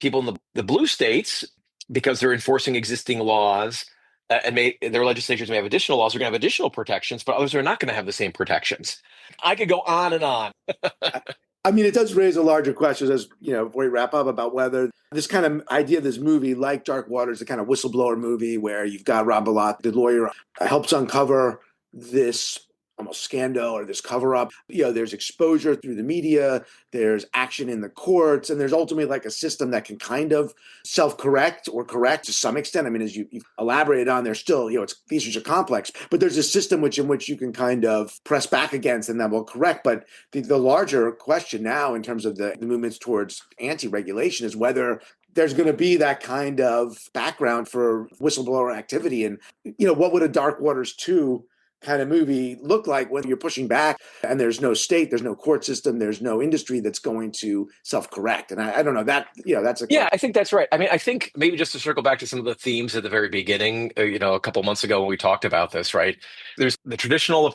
people in the blue states, because they're enforcing existing laws, and their legislatures may have additional laws, are going to have additional protections, but others are not going to have the same protections. I could go on and on. I mean, it does raise a larger question, as before we wrap up, about whether this kind of idea of this movie, like Dark Water, is the kind of whistleblower movie where you've got Rob Bilott, the lawyer, helps uncover this almost scandal or this cover-up. There's exposure through the media, there's action in the courts, and there's ultimately like a system that can kind of self-correct or correct to some extent. I mean, as you've elaborated on, there's still, these issues are complex, but there's a system in which you can kind of press back against and that will correct. But the larger question now in terms of the movements towards anti-regulation is whether there's going to be that kind of background for whistleblower activity. And, what would a Dark Waters 2 kind of movie look like when you're pushing back and there's no state, there's no court system, there's no industry that's going to self-correct? And I don't know that, that's I think that's right. I mean, I think maybe just to circle back to some of the themes at the very beginning, a couple months ago when we talked about this, right? There's the traditional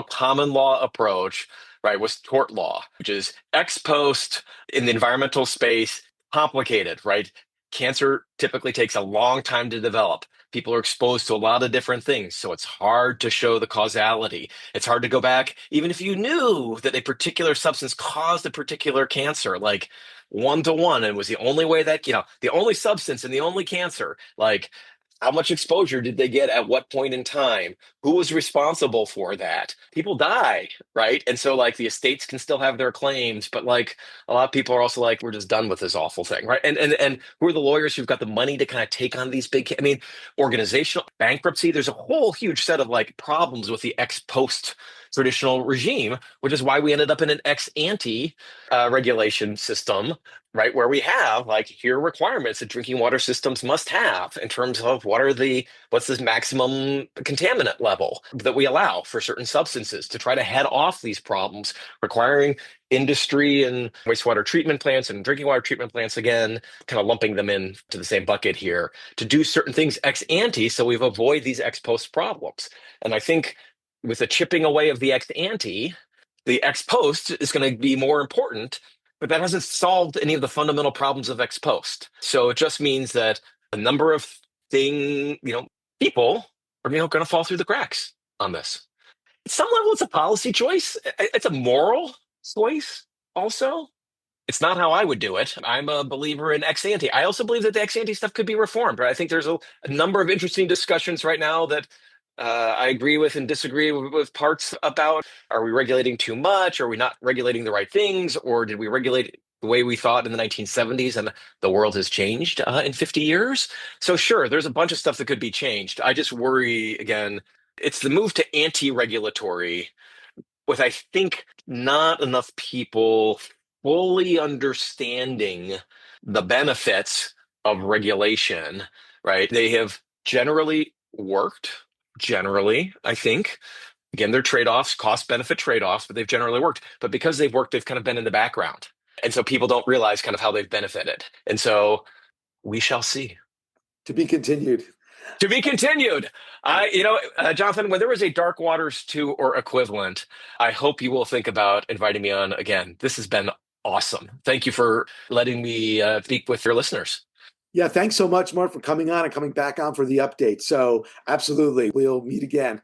common law approach, right, was tort law, which is ex post in the environmental space, complicated, right? Cancer typically takes a long time to develop. People are exposed to a lot of different things, so it's hard to show the causality. It's hard to go back, even if you knew that a particular substance caused a particular cancer, like 1-to-1, and was the only way that, the only substance and the only cancer, like how much exposure did they get at what point in time? Who was responsible for that? People die, right? And so the estates can still have their claims, but a lot of people are also we're just done with this awful thing, right? And who are the lawyers who've got the money to kind of take on these big, organizational bankruptcy? There's a whole huge set of problems with the ex post traditional regime, which is why we ended up in an ex ante regulation system, right, where we have here are requirements that drinking water systems must have in terms of what's this maximum contaminant level that we allow for certain substances to try to head off these problems, requiring industry and wastewater treatment plants and drinking water treatment plants, again, kind of lumping them in to the same bucket here, to do certain things ex ante so we avoid these ex post problems. And I think with the chipping away of the ex ante, the ex post is going to be more important, but that hasn't solved any of the fundamental problems of ex post. So it just means that a number of people are going to fall through the cracks on this. At some level, it's a policy choice. It's a moral choice also. It's not how I would do it. I'm a believer in ex ante. I also believe that the ex ante stuff could be reformed. Right? I think there's a number of interesting discussions right now that I agree with and disagree with parts about. Are we regulating too much? Are we not regulating the right things? Or did we regulate the way we thought in the 1970s and the world has changed in 50 years? So sure, there's a bunch of stuff that could be changed. I just worry, again, it's the move to anti-regulatory with, I think, not enough people fully understanding the benefits of regulation, right? They have generally worked, I think. Again, they're trade-offs, cost-benefit trade-offs, but they've generally worked. But because they've worked, they've kind of been in the background. And so people don't realize kind of how they've benefited. And so we shall see. To be continued. To be continued. Jonathan, when there is a Dark Waters 2 or equivalent, I hope you will think about inviting me on again. This has been awesome. Thank you for letting me speak with your listeners. Yeah, thanks so much, Mark, for coming on and coming back on for the update. So absolutely, we'll meet again.